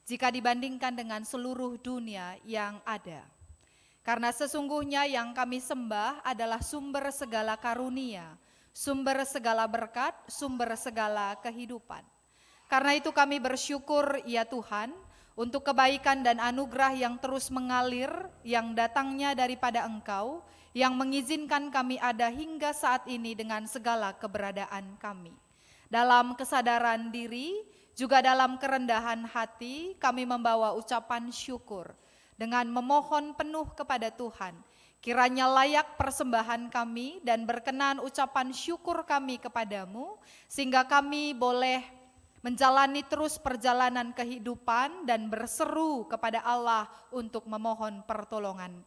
jika dibandingkan dengan seluruh dunia yang ada. Karena sesungguhnya yang kami sembah adalah sumber segala karunia, sumber segala berkat, sumber segala kehidupan. Karena itu kami bersyukur ya Tuhan, untuk kebaikan dan anugerah yang terus mengalir, yang datangnya daripada Engkau, yang mengizinkan kami ada hingga saat ini dengan segala keberadaan kami. Dalam kesadaran diri, juga dalam kerendahan hati, kami membawa ucapan syukur dengan memohon penuh kepada Tuhan. Kiranya layak persembahan kami dan berkenan ucapan syukur kami kepadamu, sehingga kami boleh menjalani terus perjalanan kehidupan dan berseru kepada Allah untuk memohon pertolongan.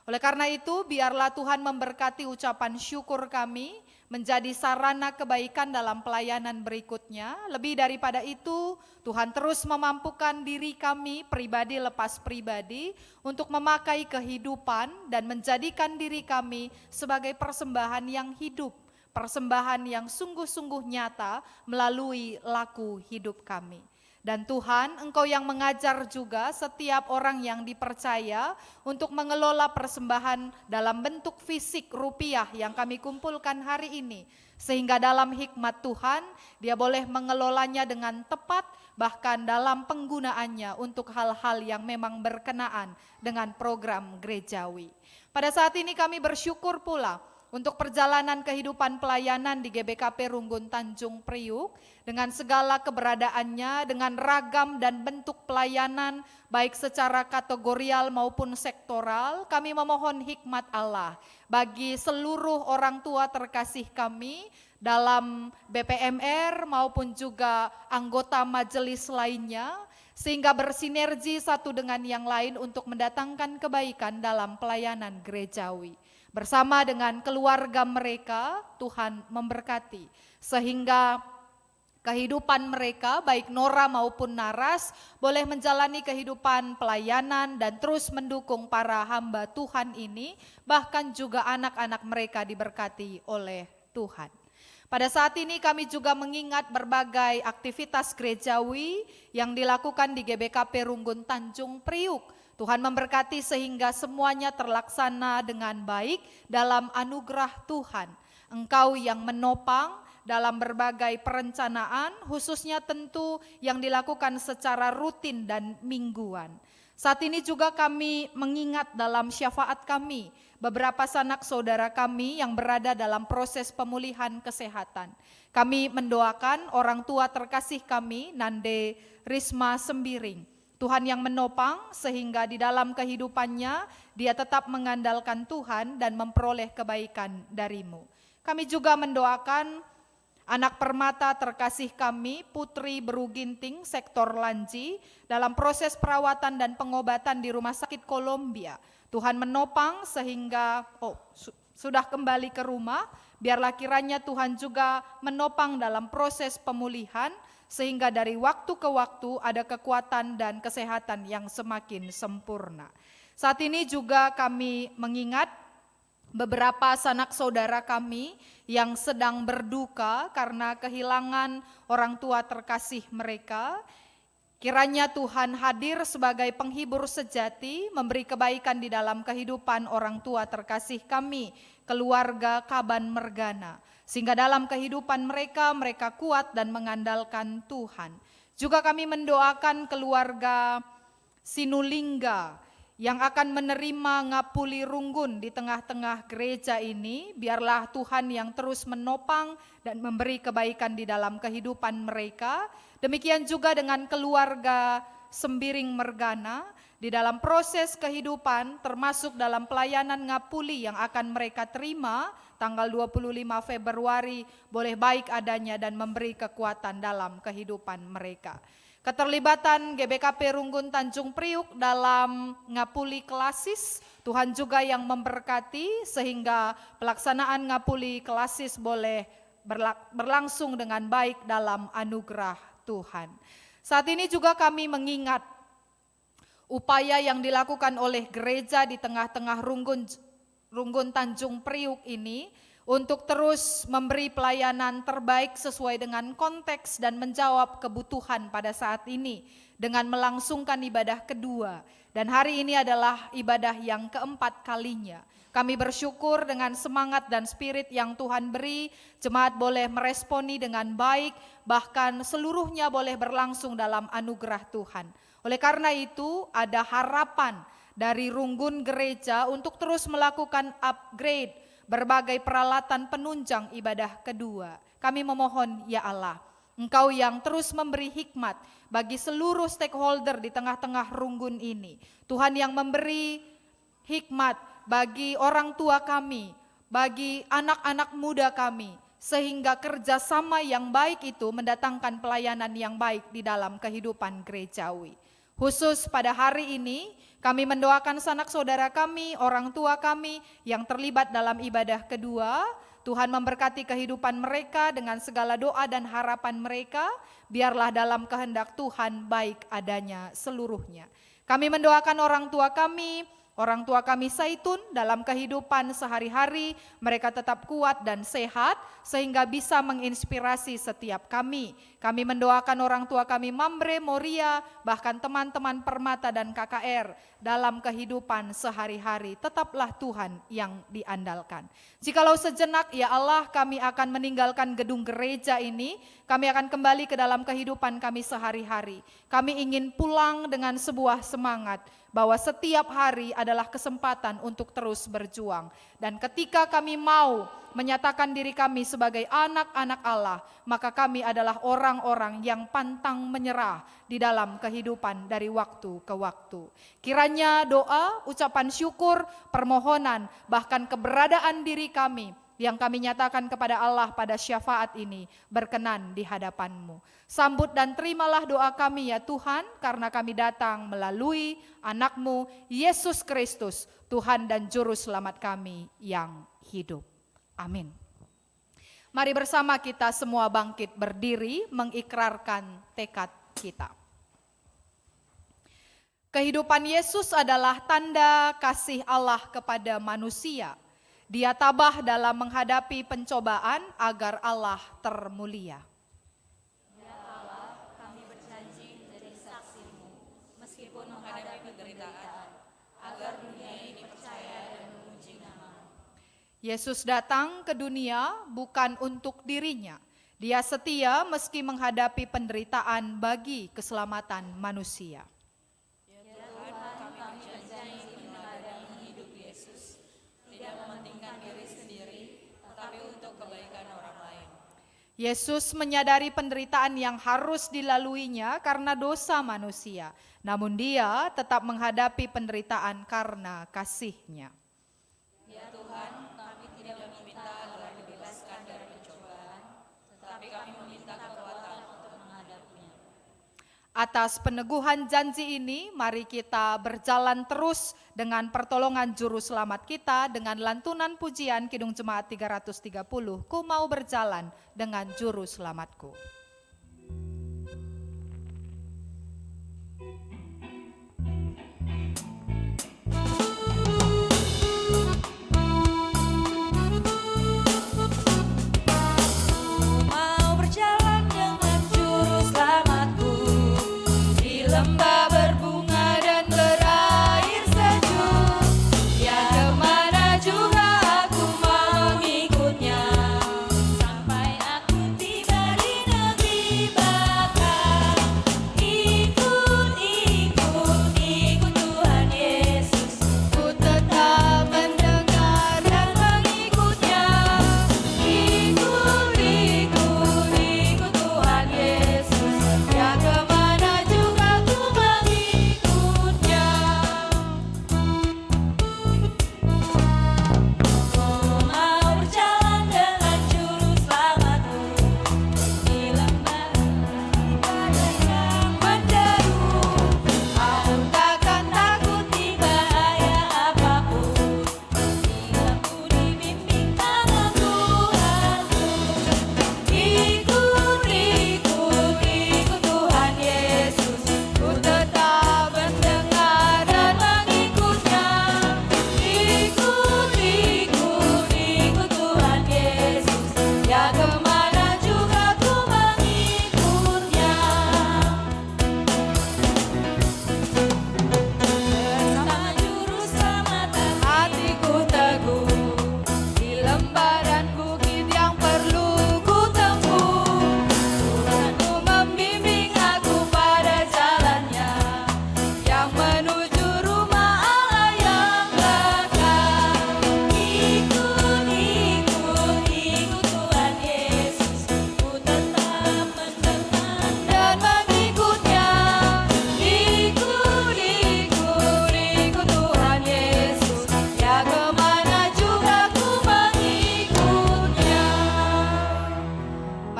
Oleh karena itu, biarlah Tuhan memberkati ucapan syukur kami menjadi sarana kebaikan dalam pelayanan berikutnya. Lebih daripada itu, Tuhan terus memampukan diri kami pribadi lepas pribadi untuk memakai kehidupan dan menjadikan diri kami sebagai persembahan yang hidup, persembahan yang sungguh-sungguh nyata melalui laku hidup kami. Dan Tuhan, Engkau yang mengajar juga setiap orang yang dipercaya untuk mengelola persembahan dalam bentuk fisik rupiah yang kami kumpulkan hari ini. Sehingga dalam hikmat Tuhan, dia boleh mengelolanya dengan tepat, bahkan dalam penggunaannya untuk hal-hal yang memang berkenaan dengan program gerejawi. Pada saat ini kami bersyukur pula untuk perjalanan kehidupan pelayanan di GBKP Runggun Tanjung Priuk dengan segala keberadaannya, dengan ragam dan bentuk pelayanan baik secara kategorial maupun sektoral. Kami memohon hikmat Allah bagi seluruh orang tua terkasih kami dalam BPMR maupun juga anggota majelis lainnya, sehingga bersinergi satu dengan yang lain untuk mendatangkan kebaikan dalam pelayanan gerejawi. Bersama dengan keluarga mereka, Tuhan memberkati, sehingga kehidupan mereka, baik Nora maupun Naras, boleh menjalani kehidupan pelayanan dan terus mendukung para hamba Tuhan ini, bahkan juga anak-anak mereka diberkati oleh Tuhan. Pada saat ini kami juga mengingat berbagai aktivitas gerejawi yang dilakukan di GBKP Runggun Tanjung Priuk. Tuhan memberkati sehingga semuanya terlaksana dengan baik dalam anugerah Tuhan. Engkau yang menopang dalam berbagai perencanaan, khususnya tentu yang dilakukan secara rutin dan mingguan. Saat ini juga kami mengingat dalam syafaat kami beberapa sanak saudara kami yang berada dalam proses pemulihan kesehatan. Kami mendoakan orang tua terkasih kami, Nande Risma Sembiring. Tuhan yang menopang sehingga di dalam kehidupannya dia tetap mengandalkan Tuhan dan memperoleh kebaikan darimu. Kami juga mendoakan anak permata terkasih kami, Putri Beruginting, sektor Lanji, dalam proses perawatan dan pengobatan di Rumah Sakit Kolombia. Tuhan menopang sehingga sudah kembali ke rumah, biarlah kiranya Tuhan juga menopang dalam proses pemulihan, sehingga dari waktu ke waktu ada kekuatan dan kesehatan yang semakin sempurna. Saat ini juga kami mengingat beberapa sanak saudara kami yang sedang berduka karena kehilangan orang tua terkasih mereka. Kiranya Tuhan hadir sebagai penghibur sejati, memberi kebaikan di dalam kehidupan orang tua terkasih kami, keluarga Kaban Mergana. Sehingga dalam kehidupan mereka, mereka kuat dan mengandalkan Tuhan. Juga kami mendoakan keluarga Sinulingga yang akan menerima ngapuli runggun di tengah-tengah gereja ini. Biarlah Tuhan yang terus menopang dan memberi kebaikan di dalam kehidupan mereka. Demikian juga dengan keluarga Sembiring Mergana di dalam proses kehidupan, termasuk dalam pelayanan ngapuli yang akan mereka terima tanggal 25 Februari, boleh baik adanya dan memberi kekuatan dalam kehidupan mereka. Keterlibatan GBKP Runggun Tanjung Priuk dalam ngapuli klasis, Tuhan juga yang memberkati sehingga pelaksanaan ngapuli klasis boleh berlangsung dengan baik dalam anugerah Tuhan. Saat ini juga kami mengingat upaya yang dilakukan oleh gereja di tengah-tengah Runggun Tanjung Priuk ini untuk terus memberi pelayanan terbaik sesuai dengan konteks dan menjawab kebutuhan pada saat ini dengan melangsungkan ibadah kedua. Dan hari ini adalah ibadah yang keempat kalinya. Kami bersyukur dengan semangat dan spirit yang Tuhan beri, jemaat boleh meresponi dengan baik, bahkan seluruhnya boleh berlangsung dalam anugerah Tuhan. Oleh karena itu ada harapan dari Runggun Gereja untuk terus melakukan upgrade berbagai peralatan penunjang ibadah kedua. Kami memohon ya Allah, Engkau yang terus memberi hikmat bagi seluruh stakeholder di tengah-tengah Runggun ini. Tuhan yang memberi hikmat bagi orang tua kami, bagi anak-anak muda kami, sehingga kerjasama yang baik itu mendatangkan pelayanan yang baik di dalam kehidupan gerejawi. Khusus pada hari ini, kami mendoakan sanak saudara kami, orang tua kami yang terlibat dalam ibadah kedua. Tuhan memberkati kehidupan mereka dengan segala doa dan harapan mereka, biarlah dalam kehendak Tuhan baik adanya seluruhnya. Kami mendoakan orang tua kami Zaitun dalam kehidupan sehari-hari, mereka tetap kuat dan sehat sehingga bisa menginspirasi setiap kami. Kami mendoakan orang tua kami Mambre, Moria, bahkan teman-teman Permata dan KKR dalam kehidupan sehari-hari. Tetaplah Tuhan yang diandalkan. Jikalau sejenak ya Allah kami akan meninggalkan gedung gereja ini, kami akan kembali ke dalam kehidupan kami sehari-hari. Kami ingin pulang dengan sebuah semangat bahwa setiap hari adalah kesempatan untuk terus berjuang. Dan ketika kami mau menyatakan diri kami sebagai anak-anak Allah, maka kami adalah orang-orang yang pantang menyerah di dalam kehidupan dari waktu ke waktu. Kiranya doa, ucapan syukur, permohonan, bahkan keberadaan diri kami yang kami nyatakan kepada Allah pada syafaat ini berkenan di hadapan-Mu. Sambut dan terimalah doa kami ya Tuhan, karena kami datang melalui anak-Mu Yesus Kristus, Tuhan dan Juru Selamat kami yang hidup. Amin. Mari bersama kita semua bangkit berdiri mengikrarkan tekad kita. Kehidupan Yesus adalah tanda kasih Allah kepada manusia. Dia tabah dalam menghadapi pencobaan agar Allah termulia. Ya Allah, kami berjanji menjadi saksi-Mu, meskipun menghadapi penderitaan, agar dunia ini percaya dan memuji nama-Mu. Yesus datang ke dunia bukan untuk dirinya. Dia setia meski menghadapi penderitaan bagi keselamatan manusia. Yesus menyadari penderitaan yang harus dilaluinya karena dosa manusia. Namun Dia tetap menghadapi penderitaan karena kasih-Nya. Ya Tuhan, kami tidak meminta agar dibebaskan dari pencobaan, tetapi kami meminta kekuatan untuk menghadapinya. Atas peneguhan janji ini, mari kita berjalan terus dengan pertolongan Juru Selamat kita dengan lantunan pujian Kidung Jemaat 330, Ku mau berjalan dengan Juru Selamatku. Mau berjalan dengan Juru Selamatku di lembah berbunga dan berair sejuk. Ya kemana juga aku mau mengikutnya, sampai aku tiba di negeri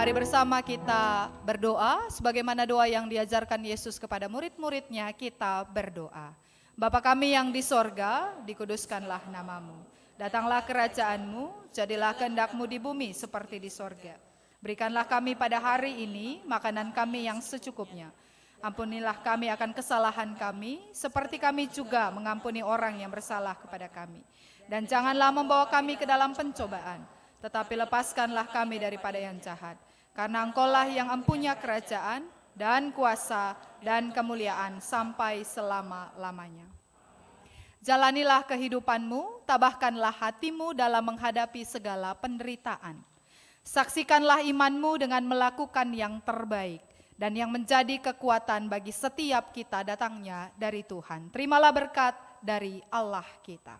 Mari bersama kita berdoa, sebagaimana doa yang diajarkan Yesus kepada murid-muridnya, kita berdoa. Bapa kami yang di sorga, dikuduskanlah namamu. Datanglah kerajaanmu, jadilah kehendak-mu di bumi seperti di sorga. Berikanlah kami pada hari ini makanan kami yang secukupnya. Ampunilah kami akan kesalahan kami, seperti kami juga mengampuni orang yang bersalah kepada kami. Dan janganlah membawa kami ke dalam pencobaan, tetapi lepaskanlah kami daripada yang jahat. Karena Engkaulah yang empunya kerajaan dan kuasa dan kemuliaan sampai selama-lamanya. Jalanilah kehidupanmu, tabahkanlah hatimu dalam menghadapi segala penderitaan. Saksikanlah imanmu dengan melakukan yang terbaik dan yang menjadi kekuatan bagi setiap kita datangnya dari Tuhan. Terimalah berkat dari Allah kita.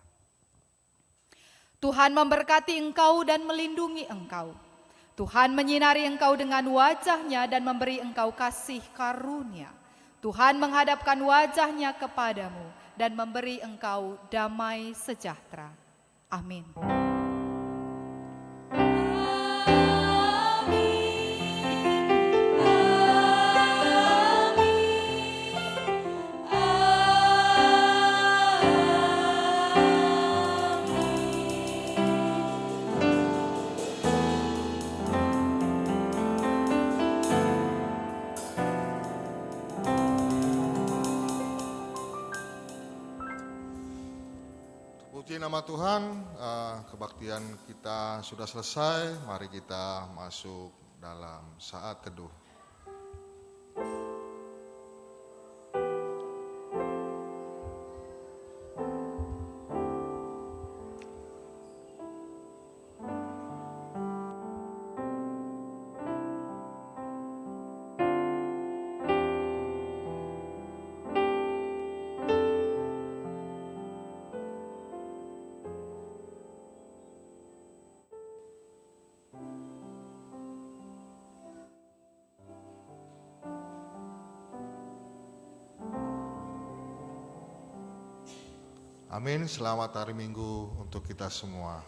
Tuhan memberkati engkau dan melindungi engkau. Tuhan menyinari engkau dengan wajah-Nya dan memberi engkau kasih karunia. Tuhan menghadapkan wajah-Nya kepadamu dan memberi engkau damai sejahtera. Amin. Puji nama Tuhan, kebaktian kita sudah selesai. Mari kita masuk dalam saat teduh. Amin. Selamat hari Minggu untuk kita semua.